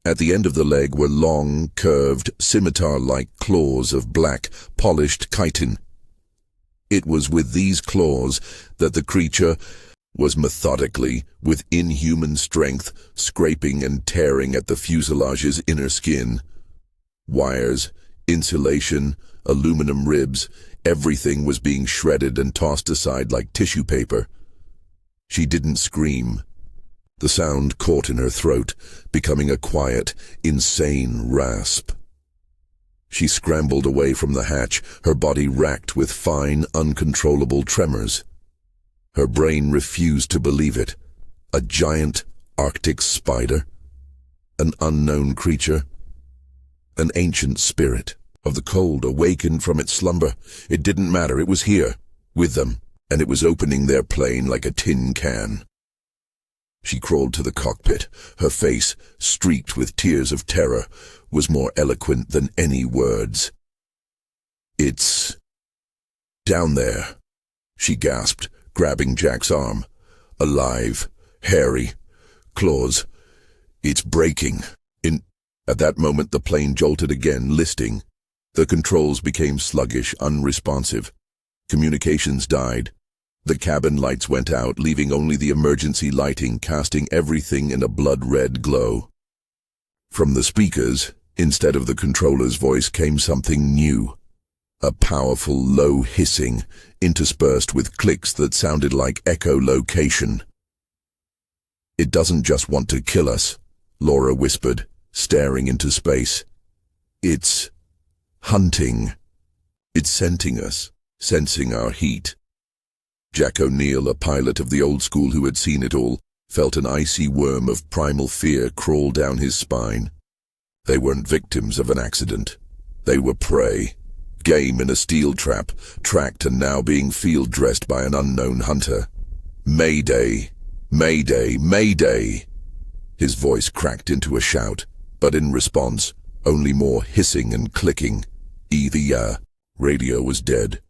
At the end of the leg were long, curved, scimitar-like claws of black, polished chitin. It was with these claws that the creature was methodically, with inhuman strength, scraping and tearing at the fuselage's inner skin. Wires, insulation, aluminum ribs, everything was being shredded and tossed aside like tissue paper. She didn't scream. The sound caught in her throat, becoming a quiet, insane rasp. She scrambled away from the hatch, her body racked with fine, uncontrollable tremors. Her brain refused to believe it. A giant Arctic spider? An unknown creature? An ancient spirit of the cold awakened from its slumber. It didn't matter, it was here, with them, and it was opening their plane like a tin can. She crawled to the cockpit. Her face, streaked with tears of terror, was more eloquent than any words. "It's down there," she gasped, grabbing Jack's arm. "Alive, hairy, claws. It's breaking." At that moment the plane jolted again, listing. The controls became sluggish, unresponsive. Communications died. The cabin lights went out, leaving only the emergency lighting, casting everything in a blood-red glow. From the speakers, instead of the controller's voice, came something new. A powerful, low hissing, interspersed with clicks that sounded like echolocation. "It doesn't just want to kill us," Laura whispered, staring into space. "It's hunting. It's scenting us, sensing our heat." Jack O'Neill, a pilot of the old school who had seen it all, felt an icy worm of primal fear crawl down his spine. They weren't victims of an accident. They were prey. Game in a steel trap, tracked and now being field-dressed by an unknown hunter. "Mayday! Mayday! Mayday!" His voice cracked into a shout, but in response, only more hissing and clicking. The radio was dead.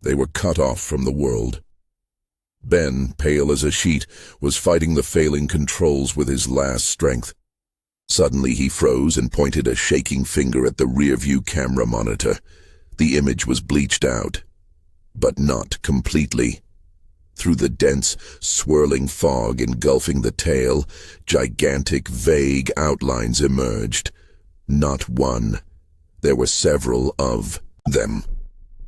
They were cut off from the world. Ben, pale as a sheet, was fighting the failing controls with his last strength. Suddenly he froze and pointed a shaking finger at the rear-view camera monitor. The image was bleached out, but not completely. Through the dense, swirling fog engulfing the tail, gigantic, vague outlines emerged. Not one. There were several of them.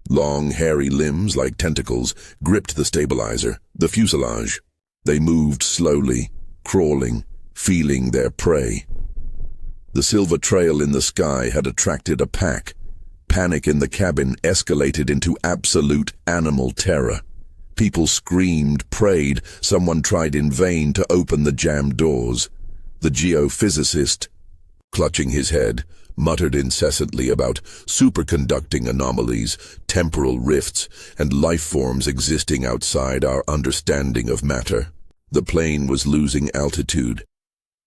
Long, hairy limbs like tentacles gripped the stabilizer, the fuselage. They moved slowly, crawling, feeling their prey. The silver trail in the sky had attracted a pack. Panic in the cabin escalated into absolute animal terror. People screamed, prayed. Someone tried in vain to open the jammed doors. The geophysicist, clutching his head, muttered incessantly about superconducting anomalies, temporal rifts, and life forms existing outside our understanding of matter. The plane was losing altitude.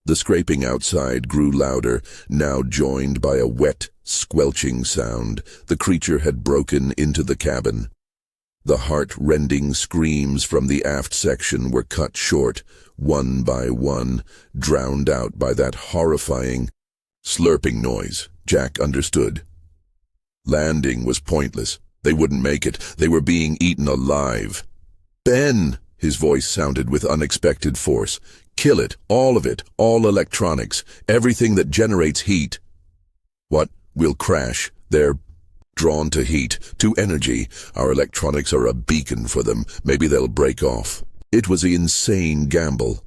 The scraping outside grew louder, now joined by a wet, squelching sound. The creature had broken into the cabin. The heart-rending screams from the aft section were cut short, one by one, drowned out by that horrifying, slurping noise. Jack understood. Landing was pointless. They wouldn't make it. They were being eaten alive. "Ben!" His voice sounded with unexpected force. "Kill it, all of it, all electronics, everything that generates heat." "What? We'll crash. They're drawn to heat, to energy. Our electronics are a beacon for them. Maybe they'll break off." It was an insane gamble.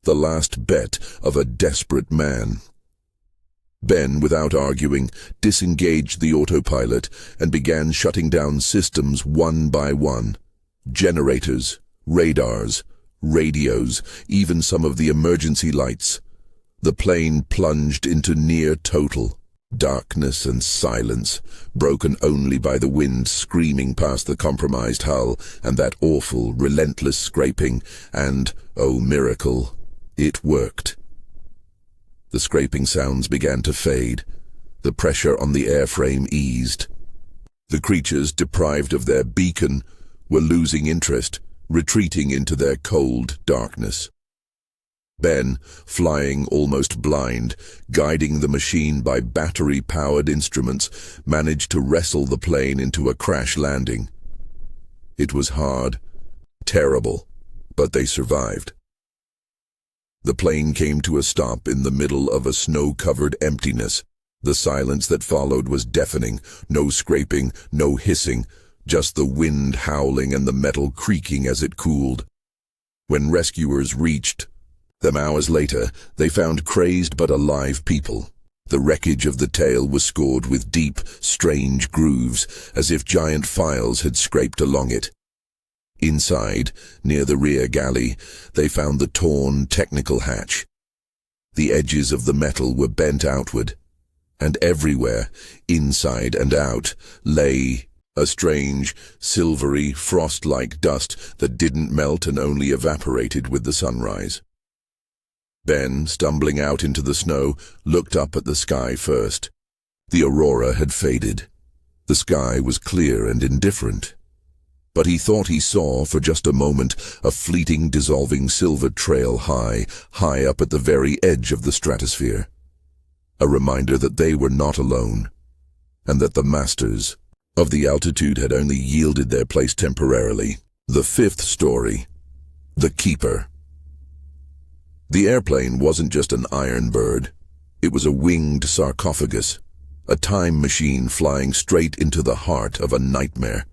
The last bet of a desperate man. Ben, without arguing, disengaged the autopilot and began shutting down systems one by one. Generators, radars, radios, even some of the emergency lights. The plane plunged into near total darkness and silence, broken only by the wind screaming past the compromised hull and that awful, relentless scraping, and, oh miracle, it worked. The scraping sounds began to fade. The pressure on the airframe eased. The creatures, deprived of their beacon, were losing interest, retreating into their cold darkness. Ben, flying almost blind, guiding the machine by battery-powered instruments, managed to wrestle the plane into a crash landing. It was hard, terrible, but they survived. The plane came to a stop in the middle of a snow-covered emptiness. The silence that followed was deafening. No scraping, no hissing, just the wind howling and the metal creaking as it cooled. When rescuers reached them hours later, they found crazed but alive people. The wreckage of the tail was scored with deep, strange grooves, as if giant files had scraped along it. Inside, near the rear galley, they found the torn technical hatch. The edges of the metal were bent outward, and everywhere, inside and out, lay a strange, silvery, frost-like dust that didn't melt and only evaporated with the sunrise. Ben, stumbling out into the snow, looked up at the sky first. The aurora had faded. The sky was clear and indifferent. But he thought he saw, for just a moment, a fleeting, dissolving silver trail high up at the very edge of the stratosphere. A reminder that they were not alone, and that the masters of the altitude had only yielded their place temporarily. The fifth story. The Keeper. The airplane wasn't just an iron bird. It was a winged sarcophagus, a time machine flying straight into the heart of a nightmare.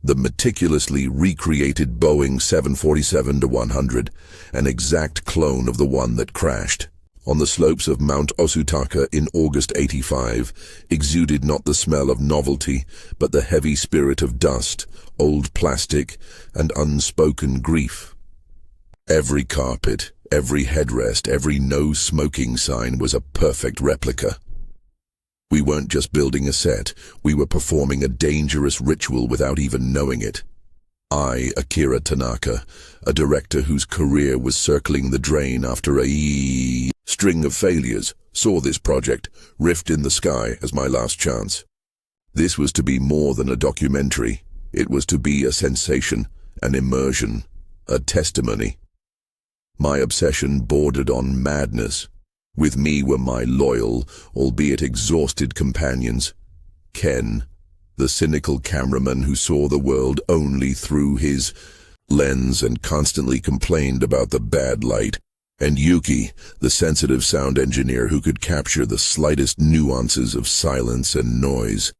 The meticulously recreated Boeing 747-100, an exact clone of the one that crashed on the slopes of Mount Osutaka in August '85, exuded not the smell of novelty, but the heavy spirit of dust, old plastic, and unspoken grief. Every carpet, every headrest, every no-smoking sign was a perfect replica. We weren't just building a set, we were performing a dangerous ritual without even knowing it. I, Akira Tanaka, a director whose career was circling the drain after a string of failures, saw this project, Rift in the Sky, as my last chance. This was to be more than a documentary. It was to be a sensation, an immersion, a testimony. My obsession bordered on madness. With me were my loyal, albeit exhausted companions. Ken, the cynical cameraman who saw the world only through his lens and constantly complained about the bad light, and Yuki, the sensitive sound engineer who could capture the slightest nuances of silence and noise.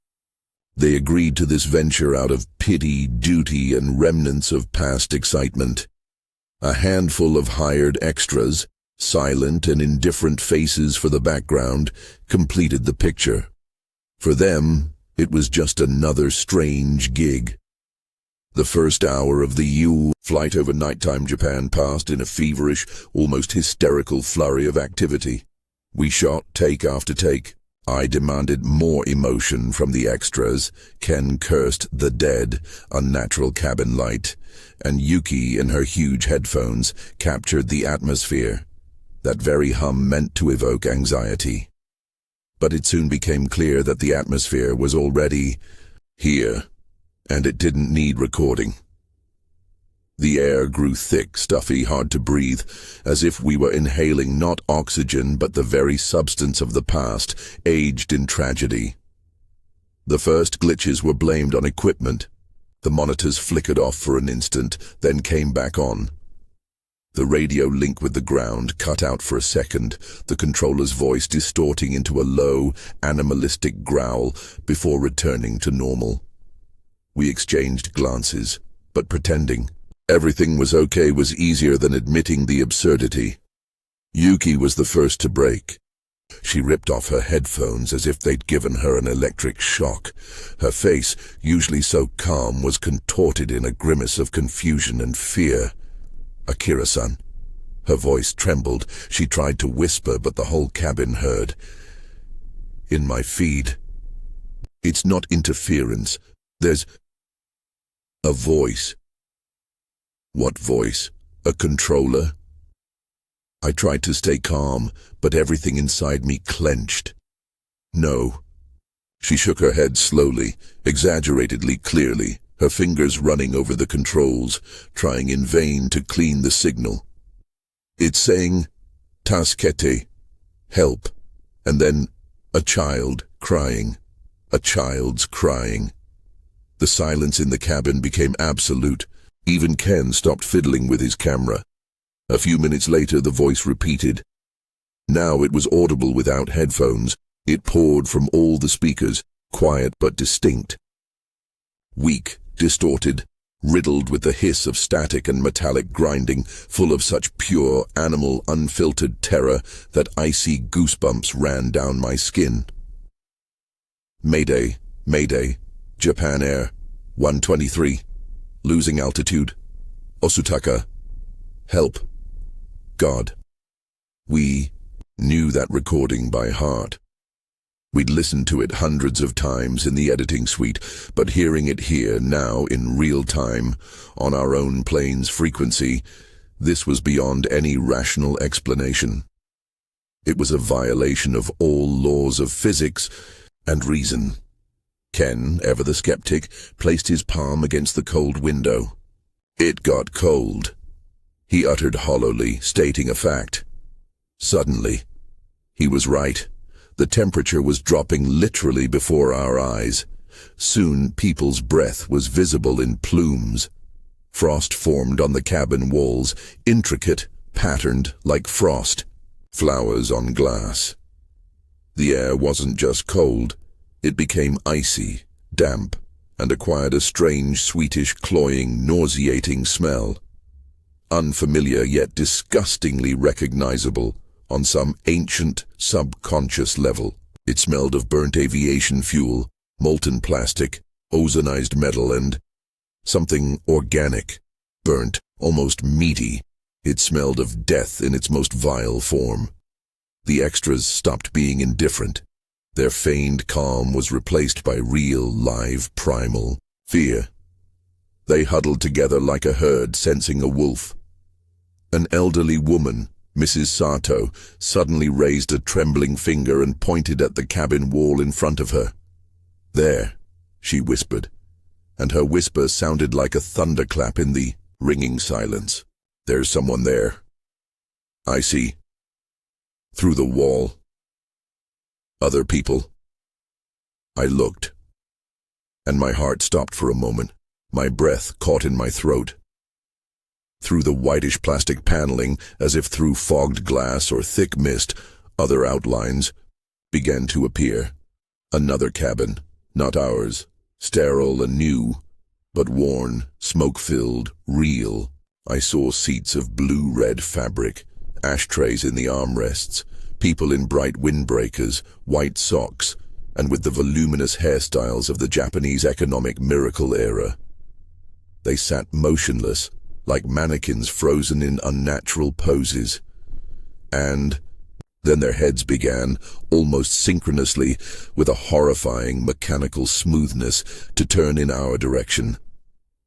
They agreed to this venture out of pity, duty, and remnants of past excitement. A handful of hired extras, silent and indifferent faces for the background, completed the picture. For them, it was just another strange gig. The first hour of the flight over nighttime Japan passed in a feverish, almost hysterical flurry of activity. We shot take after take. I demanded more emotion from the extras. Ken cursed the dead, unnatural cabin light, and Yuki, in her huge headphones, captured the atmosphere. That very hum meant to evoke anxiety. But it soon became clear that the atmosphere was already here, and it didn't need recording. The air grew thick, stuffy, hard to breathe, as if we were inhaling not oxygen but the very substance of the past, aged in tragedy. The first glitches were blamed on equipment. The monitors flickered off for an instant, then came back on. The radio link with the ground cut out for a second, the controller's voice distorting into a low, animalistic growl before returning to normal. We exchanged glances, but pretending everything was okay was easier than admitting the absurdity. Yuki was the first to break. She ripped off her headphones as if they'd given her an electric shock. Her face, usually so calm, was contorted in a grimace of confusion and fear. "Akira-san." Her voice trembled. She tried to whisper, but the whole cabin heard. "In my feed. It's not interference. There's a voice." What voice? A controller? I tried to stay calm, but everything inside me clenched. "No." She shook her head slowly, exaggeratedly clearly, her fingers running over the controls, trying in vain to clean the signal. "It's saying, Taskete, help," and then a child crying. A child's crying. The silence in the cabin became absolute. Even Ken stopped fiddling with his camera. A few minutes later, the voice repeated. Now it was audible without headphones. It poured from all the speakers, quiet but distinct. Weak, distorted, riddled with the hiss of static and metallic grinding, full of such pure, animal, unfiltered terror that icy goosebumps ran down my skin. "Mayday, Mayday, Japan Air, 123. Losing altitude. Osutaka. Help. God." We knew that recording by heart. We'd listened to it hundreds of times in the editing suite, but hearing it here now in real time, on our own plane's frequency, this was beyond any rational explanation. It was a violation of all laws of physics and reason. Ken, ever the skeptic, placed his palm against the cold window. "It got cold," he uttered hollowly, stating a fact. Suddenly, he was right. The temperature was dropping literally before our eyes. Soon people's breath was visible in plumes. Frost formed on the cabin walls, intricate, patterned like frost. Flowers on glass. The air wasn't just cold. It became icy, damp, and acquired a strange, sweetish, cloying, nauseating smell. Unfamiliar yet disgustingly recognizable on some ancient, subconscious level. It smelled of burnt aviation fuel, molten plastic, ozonized metal, and something organic, burnt, almost meaty. It smelled of death in its most vile form. The extras stopped being indifferent. Their feigned calm was replaced by real, live, primal fear. They huddled together like a herd sensing a wolf. An elderly woman, Mrs. Sato, suddenly raised a trembling finger and pointed at the cabin wall in front of her. "There," she whispered, and her whisper sounded like a thunderclap in the ringing silence. "There's someone there. I see. Through the wall. Other people." I looked, and my heart stopped for a moment. My breath caught in my throat. Through the whitish plastic paneling, as if through fogged glass or thick mist, other outlines began to appear. Another cabin, not ours, sterile and new, but worn, smoke-filled, real. I saw seats of blue-red fabric, ashtrays in the armrests, people in bright windbreakers, white socks, and with the voluminous hairstyles of the Japanese economic miracle era. They sat motionless, like mannequins frozen in unnatural poses. And then their heads began, almost synchronously, with a horrifying mechanical smoothness, to turn in our direction.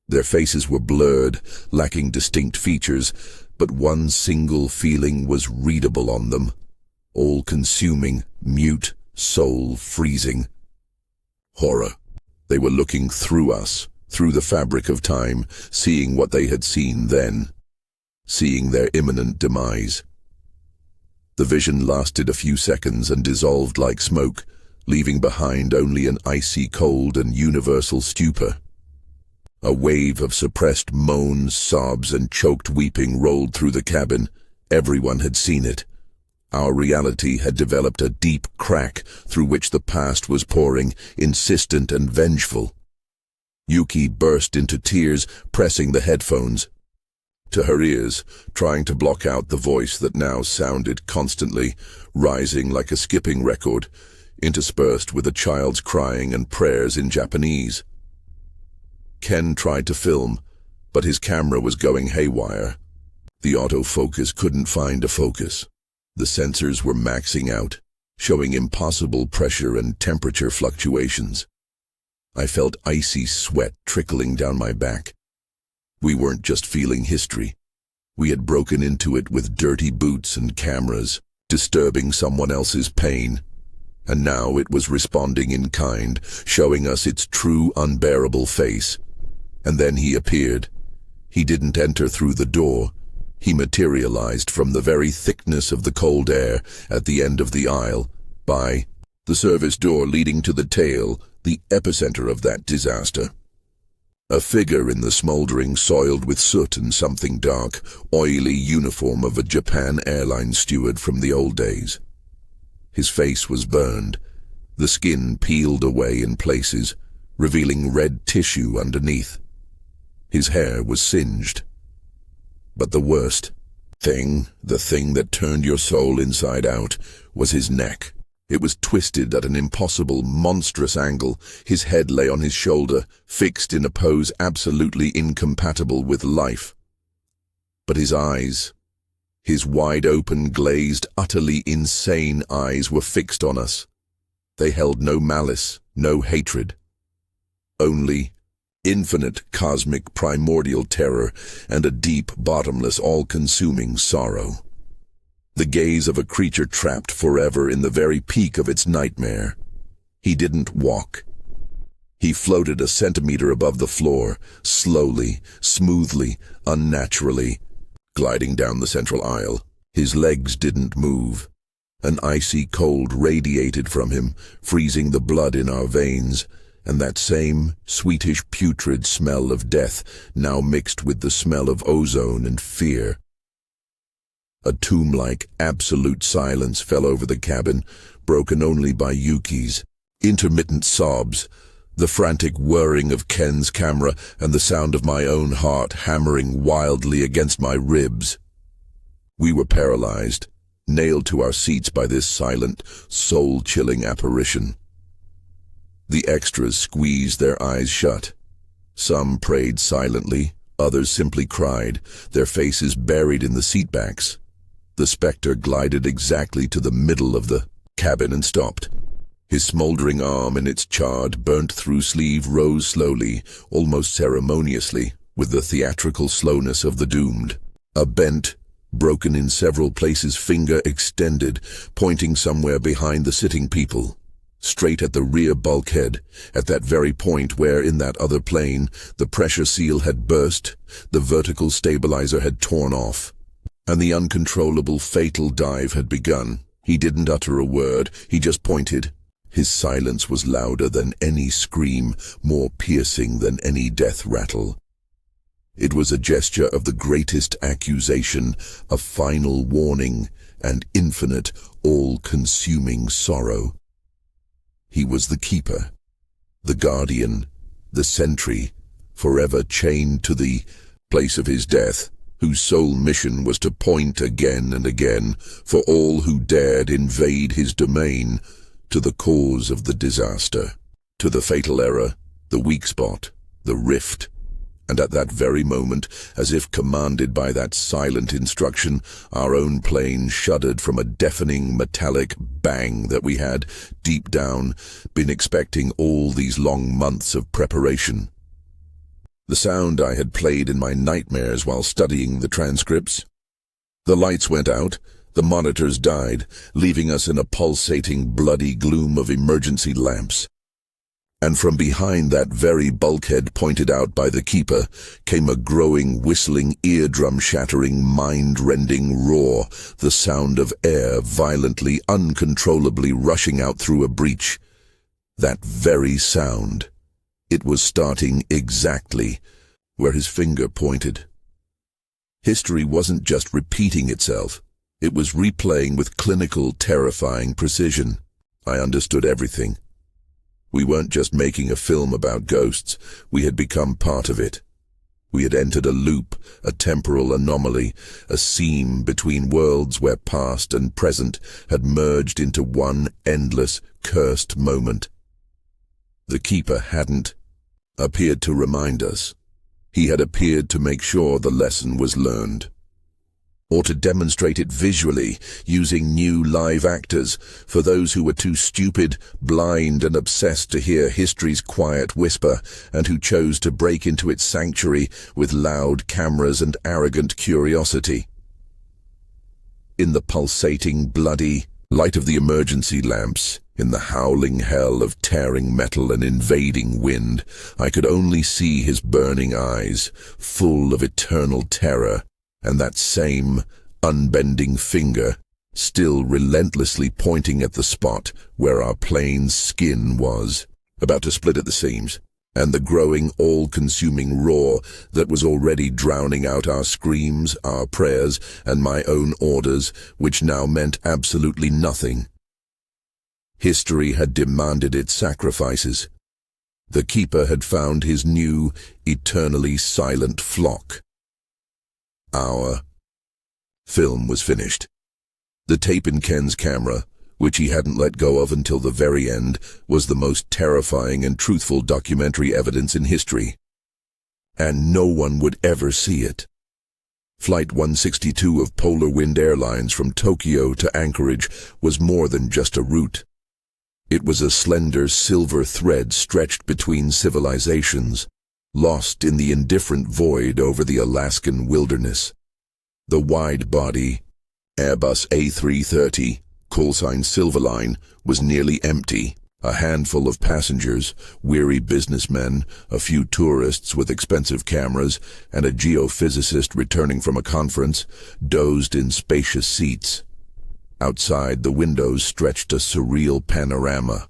Their faces were blurred, lacking distinct features, but one single feeling was readable on them, all-consuming, mute, soul-freezing. Horror. They were looking through us, through the fabric of time, seeing what they had seen then, seeing their imminent demise. The vision lasted a few seconds and dissolved like smoke, leaving behind only an icy cold and universal stupor. A wave of suppressed moans, sobs, and choked weeping rolled through the cabin. Everyone had seen it. Our reality had developed a deep crack through which the past was pouring, insistent and vengeful. Yuki burst into tears, pressing the headphones to her ears, trying to block out the voice that now sounded constantly, rising like a skipping record, interspersed with a child's crying and prayers in Japanese. Ken tried to film, but his camera was going haywire. The autofocus couldn't find a focus. The sensors were maxing out, showing impossible pressure and temperature fluctuations. I felt icy sweat trickling down my back. We weren't just feeling history. We had broken into it with dirty boots and cameras, disturbing someone else's pain. And now it was responding in kind, showing us its true, unbearable face. And then he appeared. He didn't enter through the door. He materialized from the very thickness of the cold air at the end of the aisle, by the service door leading to the tail, the epicenter of that disaster. A figure in the smoldering, soiled with soot and something dark, oily uniform of a Japan Airlines steward from the old days. His face was burned, the skin peeled away in places, revealing red tissue underneath. His hair was singed. But the worst thing, the thing that turned your soul inside out, was his neck. It was twisted at an impossible, monstrous angle. His head lay on his shoulder, fixed in a pose absolutely incompatible with life. But his eyes, his wide-open, glazed, utterly insane eyes were fixed on us. They held no malice, no hatred. Only infinite, cosmic, primordial terror and a deep, bottomless, all-consuming sorrow. The gaze of a creature trapped forever in the very peak of its nightmare. He didn't walk. He floated a centimeter above the floor, slowly, smoothly, unnaturally, gliding down the central aisle. His legs didn't move. An icy cold radiated from him, freezing the blood in our veins, and that same sweetish putrid smell of death now mixed with the smell of ozone and fear. A tomb-like absolute silence fell over the cabin, broken only by Yuki's intermittent sobs, the frantic whirring of Ken's camera, and the sound of my own heart hammering wildly against my ribs. We were paralyzed, nailed to our seats by this silent, soul-chilling apparition. The extras squeezed their eyes shut. Some prayed silently, others simply cried, their faces buried in the seatbacks. The specter glided exactly to the middle of the cabin and stopped. His smoldering arm in its charred, burnt-through sleeve rose slowly, almost ceremoniously, with the theatrical slowness of the doomed. A bent, broken in several places finger extended, pointing somewhere behind the sitting people, straight at the rear bulkhead, at that very point where, in that other plane, the pressure seal had burst, the vertical stabilizer had torn off, and the uncontrollable fatal dive had begun. He didn't utter a word, he just pointed. His silence was louder than any scream, more piercing than any death rattle. It was a gesture of the greatest accusation, a final warning, and infinite, all-consuming sorrow. He was the keeper, the guardian, the sentry, forever chained to the place of his death, whose sole mission was to point again and again, for all who dared invade his domain, to the cause of the disaster, to the fatal error, the weak spot, the rift. And at that very moment, as if commanded by that silent instruction, our own plane shuddered from a deafening metallic bang that we had, deep down, been expecting all these long months of preparation. The sound I had played in my nightmares while studying the transcripts, The lights went out, the monitors died, leaving us in a pulsating, bloody gloom of emergency lamps. And from behind that very bulkhead pointed out by the keeper came a growing, whistling, eardrum-shattering, mind-rending roar, the sound of air violently, uncontrollably rushing out through a breach. That very sound. It was starting exactly where his finger pointed. History wasn't just repeating itself. It was replaying with clinical, terrifying precision. I understood everything. We weren't just making a film about ghosts, we had become part of it. We had entered a loop, a temporal anomaly, a seam between worlds where past and present had merged into one endless, cursed moment. The keeper hadn't appeared to remind us. He had appeared to make sure the lesson was learned, or to demonstrate it visually, using new live actors for those who were too stupid, blind, and obsessed to hear history's quiet whisper, and who chose to break into its sanctuary with loud cameras and arrogant curiosity. In the pulsating, bloody light of the emergency lamps, in the howling hell of tearing metal and invading wind, I could only see his burning eyes, full of eternal terror, and that same unbending finger, still relentlessly pointing at the spot where our plane's skin was, about to split at the seams, and the growing, all-consuming roar that was already drowning out our screams, our prayers, and my own orders, which now meant absolutely nothing. History had demanded its sacrifices. The keeper had found his new, eternally silent flock. Our film was finished. The tape in Ken's camera, which he hadn't let go of until the very end, was the most terrifying and truthful documentary evidence in history. And no one would ever see it. Flight 162 of Polar Wind Airlines from Tokyo to Anchorage was more than just a route. It was a slender silver thread stretched between civilizations, lost in the indifferent void over the Alaskan wilderness. The wide-body Airbus A330, callsign Silverline, was nearly empty. A handful of passengers, weary businessmen, a few tourists with expensive cameras, and a geophysicist returning from a conference, dozed in spacious seats. Outside the windows stretched a surreal panorama,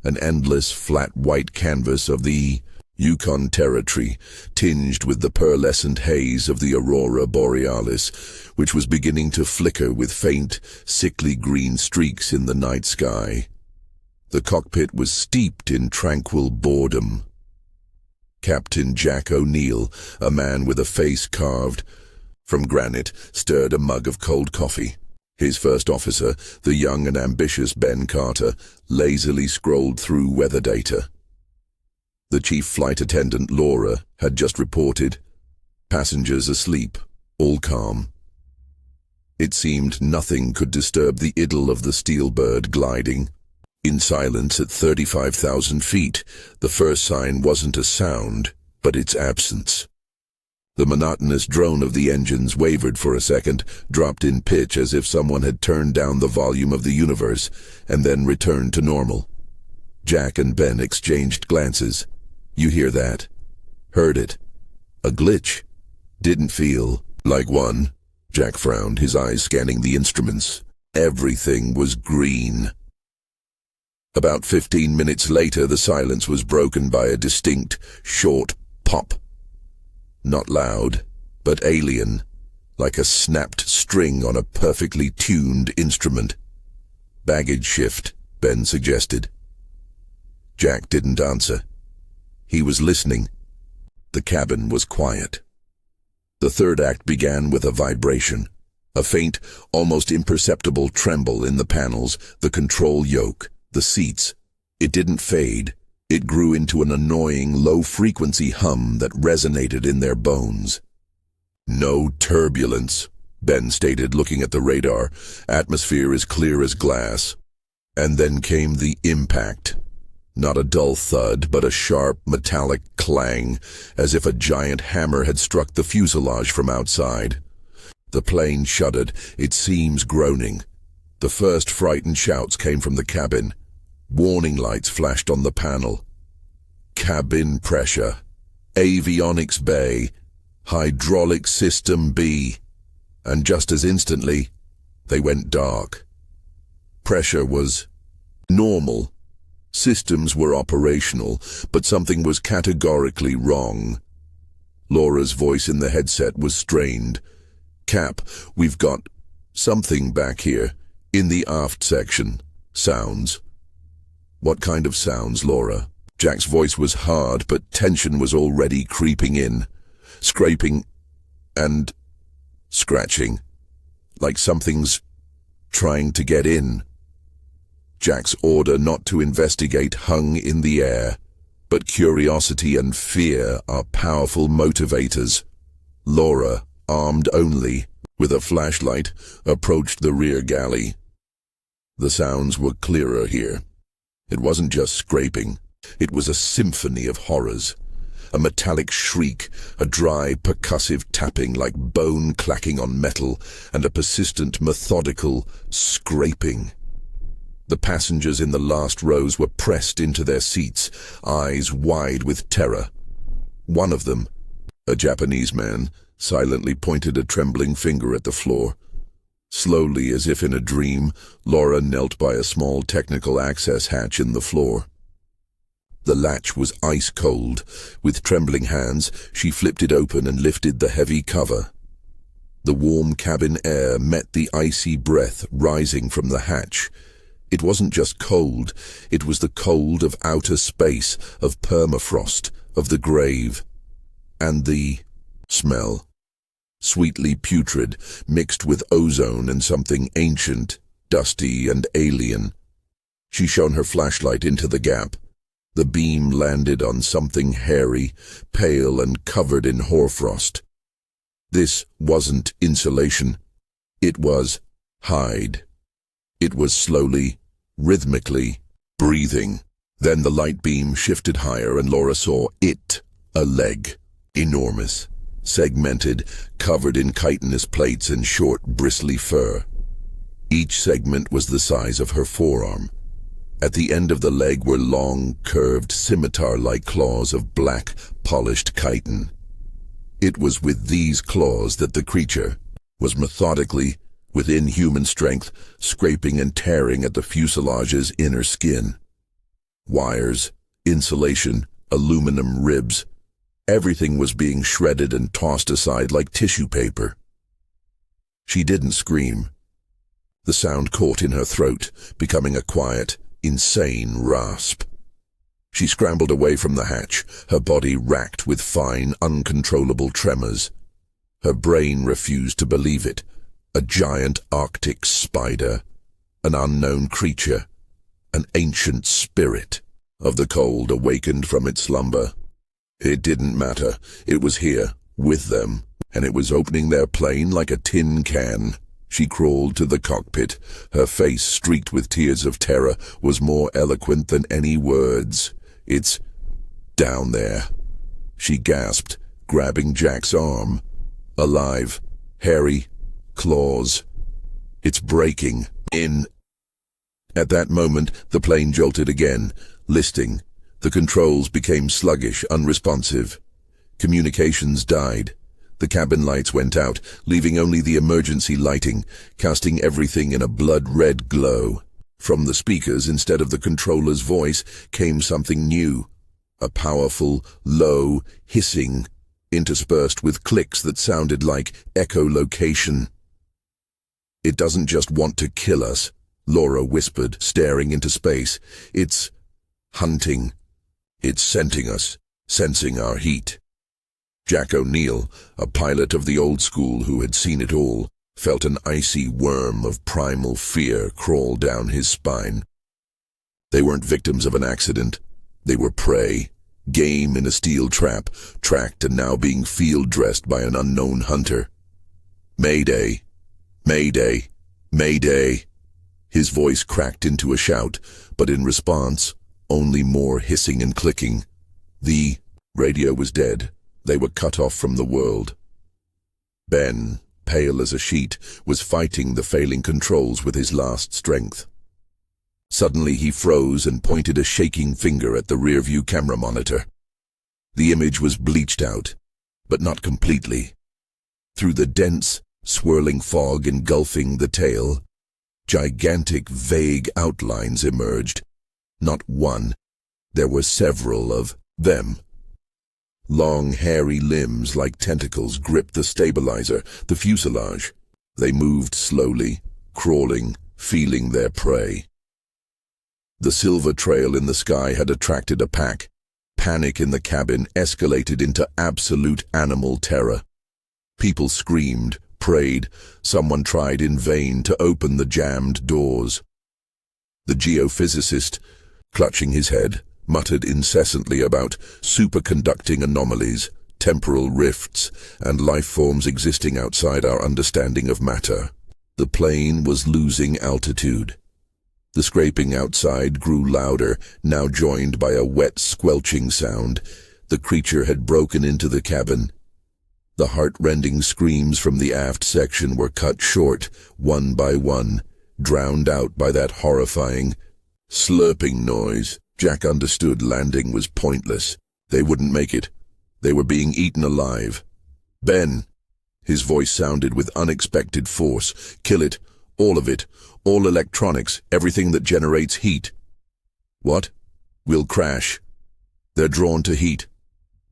an endless flat white canvas of the Yukon Territory, tinged with the pearlescent haze of the aurora borealis, which was beginning to flicker with faint, sickly green streaks in the night sky. The cockpit was steeped in tranquil boredom. Captain Jack O'Neill, a man with a face carved from granite, stirred a mug of cold coffee. His first officer, the young and ambitious Ben Carter, lazily scrolled through weather data. The chief flight attendant, Laura, had just reported, passengers asleep, all calm. It seemed nothing could disturb the idyll of the steel bird gliding. In silence at 35,000 feet, the first sign wasn't a sound, but its absence. The monotonous drone of the engines wavered for a second, dropped in pitch as if someone had turned down the volume of the universe, and then returned to normal. Jack and Ben exchanged glances. You hear that? Heard it. A glitch. Didn't feel like one. Jack frowned, his eyes scanning the instruments. Everything was green. About 15 minutes later, the silence was broken by a distinct, short pop. Not loud, but alien, like a snapped string on a perfectly tuned instrument. Baggage shift, Ben suggested. Jack didn't answer. He was listening. The cabin was quiet. The third act began with a vibration, a faint, almost imperceptible tremble in the panels, the control yoke, the seats. It didn't fade. It grew into an annoying, low-frequency hum that resonated in their bones. No turbulence, Ben stated, looking at the radar. Atmosphere is clear as glass. And then came the impact. Not a dull thud, but a sharp, metallic clang, as if a giant hammer had struck the fuselage from outside. The plane shuddered, its seams groaning. The first frightened shouts came from the cabin. Warning lights flashed on the panel. Cabin pressure. Avionics bay. Hydraulic system B. And just as instantly, they went dark. Pressure was normal. Systems were operational, but something was categorically wrong. Laura's voice in the headset was strained. "Cap, we've got something back here, in the aft section. Sounds." "What kind of sounds, Laura?" Jack's voice was hard, but tension was already creeping in. Scraping and scratching, like something's trying to get in. Jack's order not to investigate hung in the air, but curiosity and fear are powerful motivators. Laura, armed only with a flashlight, approached the rear galley. The sounds were clearer here. It wasn't just scraping. It was a symphony of horrors. A metallic shriek, a dry, percussive tapping like bone clacking on metal, and a persistent, methodical scraping. The passengers in the last rows were pressed into their seats, eyes wide with terror. One of them, a Japanese man, silently pointed a trembling finger at the floor. Slowly, as if in a dream, Laura knelt by a small technical access hatch in the floor. The latch was ice cold. With trembling hands, she flipped it open and lifted the heavy cover. The warm cabin air met the icy breath rising from the hatch. It wasn't just cold, it was the cold of outer space, of permafrost, of the grave. And the smell. Sweetly putrid, mixed with ozone and something ancient, dusty and alien. She shone her flashlight into the gap. The beam landed on something hairy, pale and covered in hoarfrost. This wasn't insulation. It was hide. It was slowly, rhythmically, breathing. Then the light beam shifted higher and Laura saw it, a leg. Enormous, segmented, covered in chitinous plates and short, bristly fur. Each segment was the size of her forearm. At the end of the leg were long, curved, scimitar-like claws of black, polished chitin. It was with these claws that the creature was methodically, with inhuman strength, scraping and tearing at the fuselage's inner skin. Wires, insulation, aluminum ribs, everything was being shredded and tossed aside like tissue paper. She didn't scream. The sound caught in her throat, becoming a quiet, insane rasp. She scrambled away from the hatch, her body racked with fine, uncontrollable tremors. Her brain refused to believe it. A giant Arctic spider, an unknown creature, an ancient spirit of the cold awakened from its slumber. It didn't matter. It was here, with them, and it was opening their plane like a tin can. She crawled to the cockpit. Her face, streaked with tears of terror, was more eloquent than any words. "It's down there," she gasped, grabbing Jack's arm. "Alive, hairy, claws. It's breaking in." At that moment, the plane jolted again, listing. The controls became sluggish, unresponsive. Communications died. The cabin lights went out, leaving only the emergency lighting, casting everything in a blood-red glow. From the speakers, instead of the controller's voice, came something new. A powerful, low hissing, interspersed with clicks that sounded like echolocation. "It doesn't just want to kill us," Laura whispered, staring into space. "It's hunting. It's scenting us, sensing our heat." Jack O'Neill, a pilot of the old school who had seen it all, felt an icy worm of primal fear crawl down his spine. They weren't victims of an accident. They were prey, game in a steel trap, tracked and now being field-dressed by an unknown hunter. "Mayday! Mayday! Mayday!" His voice cracked into a shout, but in response, only more hissing and clicking. The radio was dead. They were cut off from the world. Ben pale as a sheet, was fighting the failing controls with his last strength. Suddenly he froze and pointed a shaking finger at the rearview camera monitor. The image was bleached out, but not completely. Through the dense, swirling fog engulfing the tail, gigantic, vague outlines emerged. Not one, there were several of them. Long, hairy limbs like tentacles gripped the stabilizer, the fuselage. They moved slowly, crawling, feeling their prey. The silver trail in the sky had attracted a pack. Panic in the cabin escalated into absolute animal terror. People screamed, prayed. Someone tried in vain to open the jammed doors. The geophysicist, clutching his head, muttered incessantly about superconducting anomalies, temporal rifts, and life forms existing outside our understanding of matter. The plane was losing altitude. The scraping outside grew louder, now joined by a wet, squelching sound. The creature had broken into the cabin. The heart-rending screams from the aft section were cut short, one by one, drowned out by that horrifying, slurping noise. Jack understood landing was pointless. They wouldn't make it. They were being eaten alive. "Ben!" His voice sounded with unexpected force. "Kill it. All of it. All electronics. Everything that generates heat." "What?" "We'll crash. They're drawn to heat.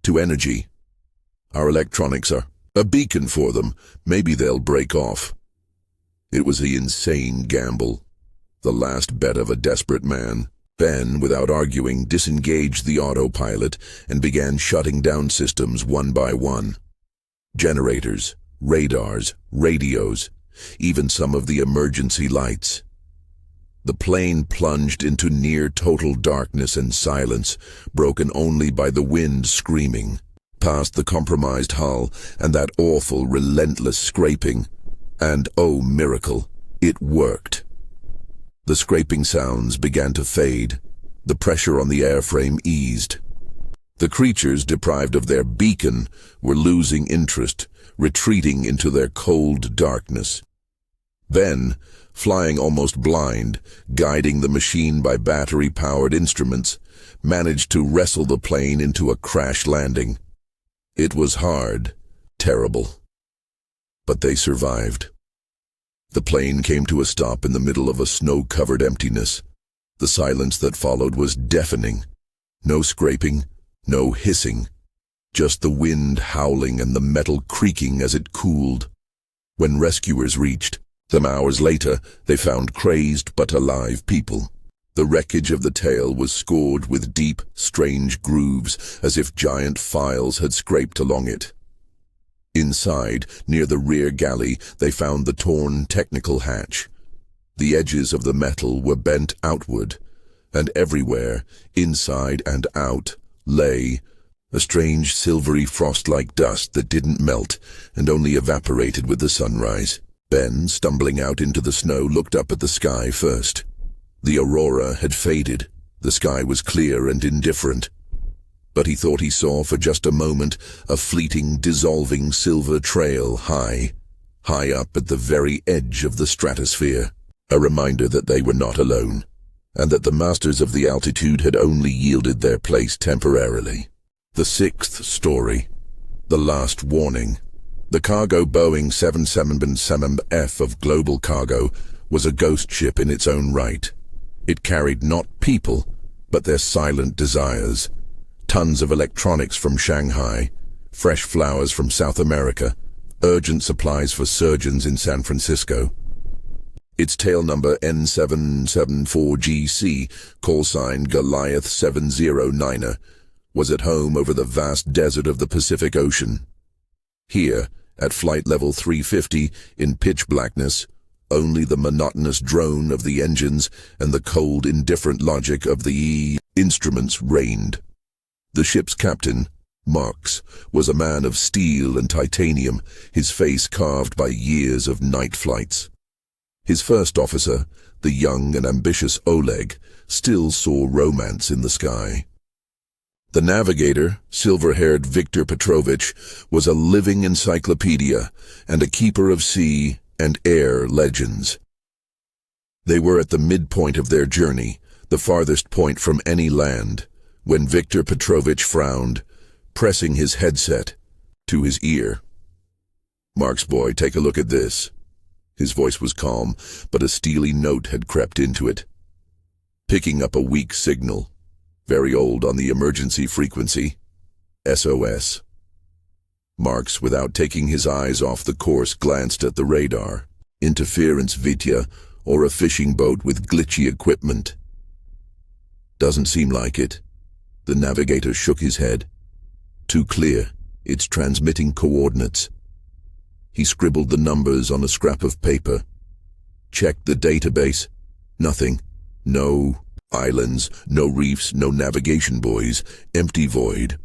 To energy. Our electronics are a beacon for them. Maybe they'll break off." It was the insane gamble. The last bet of a desperate man. Ben, without arguing, disengaged the autopilot and began shutting down systems one by one. Generators, radars, radios, even some of the emergency lights. The plane plunged into near-total darkness and silence, broken only by the wind screaming, past the compromised hull and that awful, relentless scraping. And, oh miracle, it worked. The scraping sounds began to fade. The pressure on the airframe eased. The creatures, deprived of their beacon, were losing interest, retreating into their cold darkness. Ben, flying almost blind, guiding the machine by battery-powered instruments, managed to wrestle the plane into a crash landing. It was hard, terrible. But they survived. The plane came to a stop in the middle of a snow-covered emptiness. The silence that followed was deafening. No scraping, no hissing. Just the wind howling and the metal creaking as it cooled. When rescuers reached them hours later, they found crazed but alive people. The wreckage of the tail was scored with deep, strange grooves, as if giant files had scraped along it. Inside, near the rear galley, they found the torn technical hatch. The edges of the metal were bent outward, and everywhere, inside and out, lay a strange silvery frost-like dust that didn't melt and only evaporated with the sunrise. Ben, stumbling out into the snow, looked up at the sky first. The aurora had faded. The sky was clear and indifferent. But he thought he saw for just a moment a fleeting, dissolving silver trail high up at the very edge of the stratosphere. A reminder that they were not alone, and that the masters of the altitude had only yielded their place temporarily. The sixth story. The last warning. The cargo Boeing 777F of Global Cargo was a ghost ship in its own right. It carried not people, but their silent desires. Tons of electronics from Shanghai, fresh flowers from South America, urgent supplies for surgeons in San Francisco. Its tail number N774GC, call sign Goliath 709er, was at home over the vast desert of the Pacific Ocean. Here, at flight level 350, in pitch blackness, only the monotonous drone of the engines and the cold, indifferent logic of the instruments reigned. The ship's captain, Marx, was a man of steel and titanium, his face carved by years of night flights. His first officer, the young and ambitious Oleg, still saw romance in the sky. The navigator, silver-haired Viktor Petrovich, was a living encyclopedia and a keeper of sea and air legends. They were at the midpoint of their journey, the farthest point from any land, when Viktor Petrovich frowned, pressing his headset to his ear. "Mark's boy, take a look at this." His voice was calm, but a steely note had crept into it. "Picking up a weak signal. Very old on the emergency frequency. SOS. Marks, without taking his eyes off the course, glanced at the radar. Interference Vitya, or a fishing boat with glitchy equipment. "Doesn't seem like it." The navigator shook his head. "Too clear. It's transmitting coordinates." He scribbled the numbers on a scrap of paper. Checked the database. Nothing. No islands, no reefs, no navigation buoys. Empty void.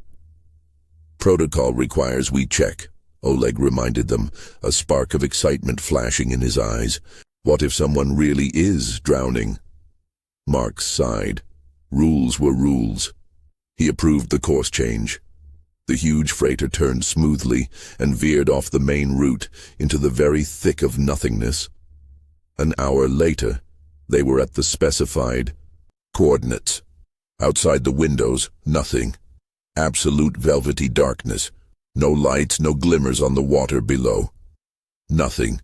"Protocol requires we check," Oleg reminded them, a spark of excitement flashing in his eyes. "What if someone really is drowning?" Marx sighed. Rules were rules. He approved the course change. The huge freighter turned smoothly and veered off the main route into the very thick of nothingness. An hour later, they were at the specified coordinates. Outside the windows, nothing. Absolute velvety darkness. No lights, no glimmers on the water below. "Nothing,"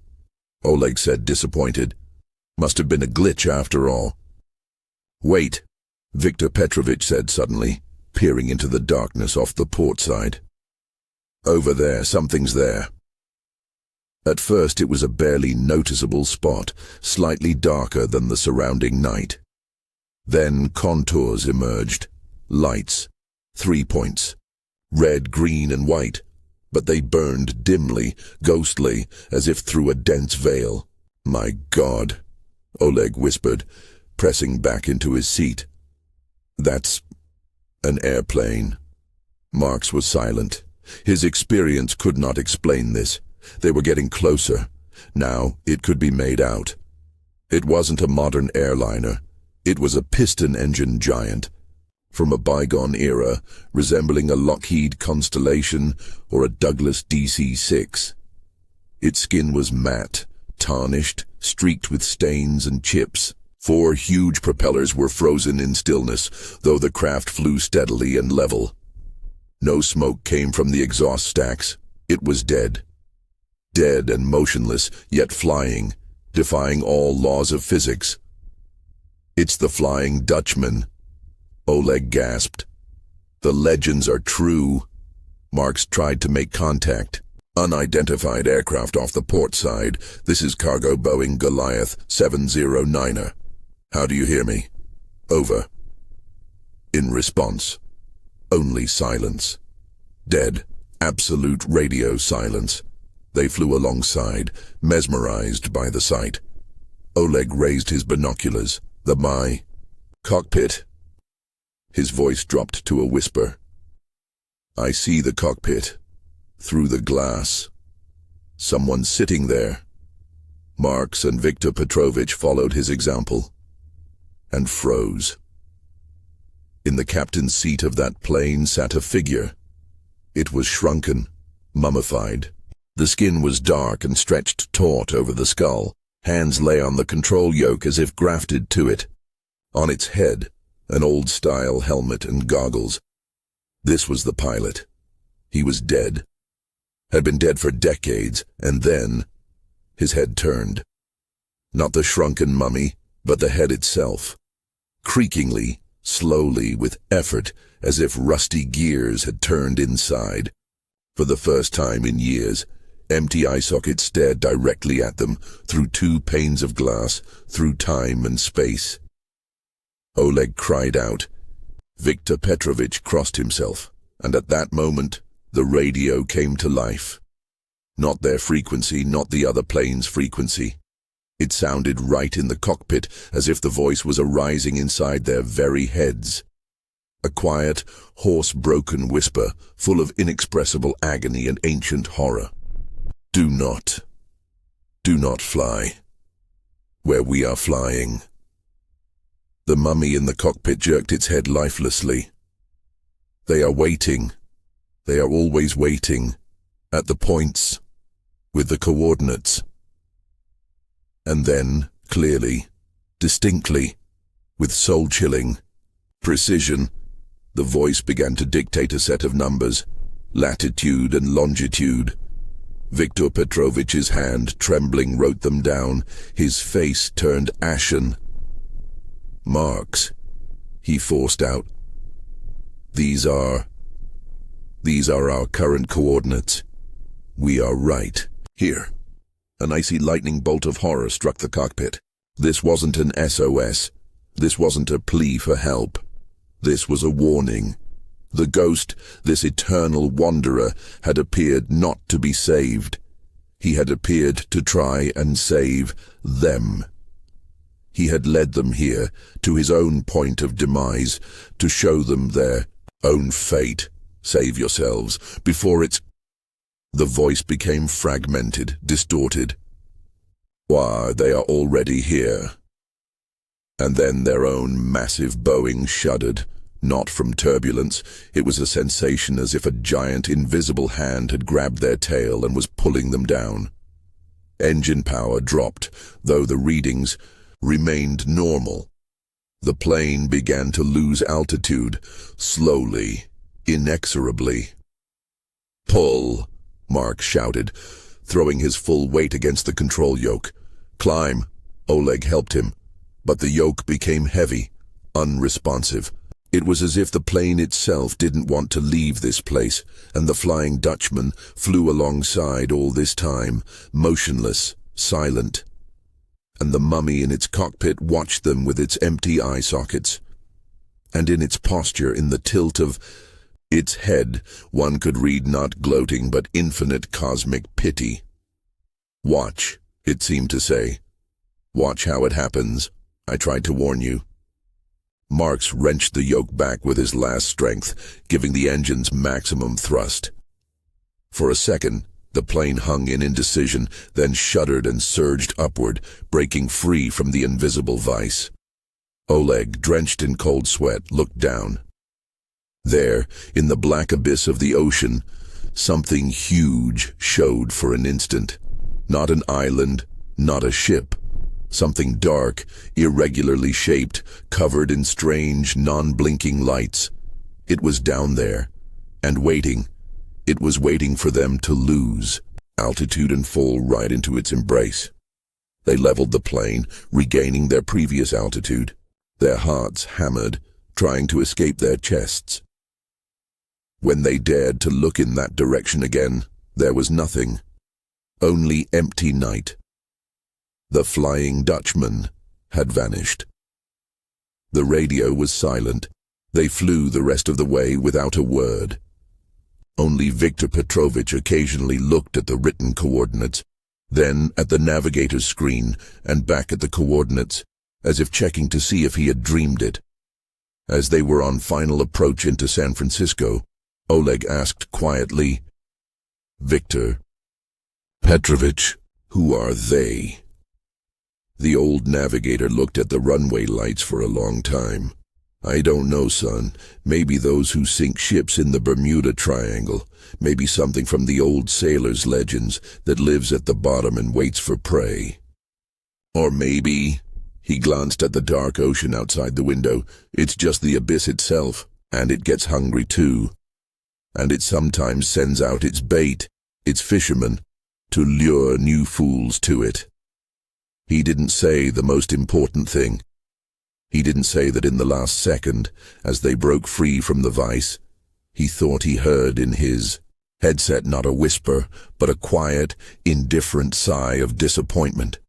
Oleg said, disappointed. "Must have been a glitch after all." "Wait," Viktor Petrovich said suddenly, peering into the darkness off the port side. "Over there, something's there." At first it was a barely noticeable spot, slightly darker than the surrounding night. Then contours emerged. Lights. 3 points. Red, green, and white. But they burned dimly, ghostly, as if through a dense veil. "My God," Oleg whispered, pressing back into his seat. "That's an airplane." Marx was silent. His experience could not explain this. They were getting closer. Now it could be made out. It wasn't a modern airliner. It was a piston-engine giant, from a bygone era, resembling a Lockheed Constellation or a Douglas DC-6. Its skin was matte, tarnished, streaked with stains and chips. 4 huge propellers were frozen in stillness, though the craft flew steadily and level. No smoke came from the exhaust stacks. It was dead. Dead and motionless, yet flying, defying all laws of physics. "It's the Flying Dutchman," Oleg gasped. "The legends are true." Marx tried to make contact. "Unidentified aircraft off the port side. This is cargo Boeing Goliath 709er. How do you hear me?" "Over." In response, only silence. Dead, absolute radio silence. They flew alongside, mesmerized by the sight. Oleg raised his binoculars. "My cockpit." His voice dropped to a whisper. "I see the cockpit. Through the glass. Someone sitting there." Marx and Viktor Petrovich followed his example and froze. In the captain's seat of that plane sat a figure. It was shrunken, mummified. The skin was dark and stretched taut over the skull. Hands lay on the control yoke as if grafted to it. On its head, an old-style helmet and goggles. This was the pilot. He was dead. Had been dead for decades, and then his head turned. Not the shrunken mummy, but the head itself. Creakingly, slowly, with effort, as if rusty gears had turned inside. For the first time in years, empty eye sockets stared directly at them, through 2 panes of glass, through time and space. Oleg cried out. Viktor Petrovich crossed himself, and at that moment, the radio came to life. Not their frequency, not the other plane's frequency. It sounded right in the cockpit, as if the voice was arising inside their very heads. A quiet, hoarse, broken whisper, full of inexpressible agony and ancient horror. Do not fly where we are flying." The mummy in the cockpit jerked its head lifelessly. They are waiting. They are always waiting. At the points. With the coordinates. And then, clearly, distinctly, with soul-chilling precision, the voice began to dictate a set of numbers, latitude and longitude. Viktor Petrovich's hand, trembling, wrote them down. His face turned ashen. "Marks," he forced out. These are our current coordinates. We are right." Here. An icy lightning bolt of horror struck the cockpit. This wasn't an SOS. This wasn't a plea for help. This was a warning. The ghost, this eternal wanderer, had appeared not to be saved. He had appeared to try and save them. He had led them here, to his own point of demise, to show them their own fate. Save yourselves, before it's... The voice became fragmented, distorted. Why, they are already here. And then their own massive bowing shuddered. Not from turbulence, it was a sensation as if a giant invisible hand had grabbed their tail and was pulling them down. Engine power dropped, though the readings remained normal. The plane began to lose altitude, slowly, inexorably. "Pull," Mark shouted, throwing his full weight against the control yoke. "Climb," Oleg helped him, but the yoke became heavy, unresponsive. It was as if the plane itself didn't want to leave this place, and the Flying Dutchman flew alongside all this time, motionless, silent. And the mummy in its cockpit watched them with its empty eye sockets. And in its posture, in the tilt of its head, one could read not gloating but infinite cosmic pity. "Watch," it seemed to say. "Watch how it happens. I tried to warn you." Marks wrenched the yoke back with his last strength, giving the engines maximum thrust. For a second, the plane hung in indecision, then shuddered and surged upward, breaking free from the invisible vice. Oleg, drenched in cold sweat, looked down. There, in the black abyss of the ocean, something huge showed for an instant. Not an island, not a ship. Something dark, irregularly shaped, covered in strange, non-blinking lights. It was down there, and waiting. It was waiting for them to lose altitude and fall right into its embrace. They leveled the plane, regaining their previous altitude. Their hearts hammered, trying to escape their chests. When they dared to look in that direction again, there was nothing. Only empty night. The Flying Dutchman had vanished. The radio was silent. They flew the rest of the way without a word. Only Viktor Petrovich occasionally looked at the written coordinates, then at the navigator's screen and back at the coordinates, as if checking to see if he had dreamed it. As they were on final approach into San Francisco, Oleg asked quietly, "Viktor Petrovich, who are they?" The old navigator looked at the runway lights for a long time. "I don't know, son. Maybe those who sink ships in the Bermuda Triangle. Maybe something from the old sailors' legends that lives at the bottom and waits for prey. Or maybe," he glanced at the dark ocean outside the window, "it's just the abyss itself, and it gets hungry too. And it sometimes sends out its bait, its fishermen, to lure new fools to it." He didn't say the most important thing. He didn't say that in the last second, as they broke free from the vice, he thought he heard in his headset not a whisper, but a quiet, indifferent sigh of disappointment,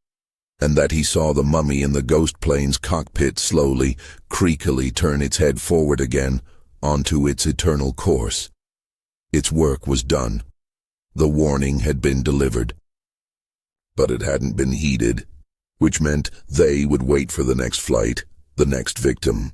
and that he saw the mummy in the ghost plane's cockpit slowly, creakily turn its head forward again, onto its eternal course. Its work was done. The warning had been delivered. But it hadn't been heeded, which meant they would wait for the next flight, the next victim.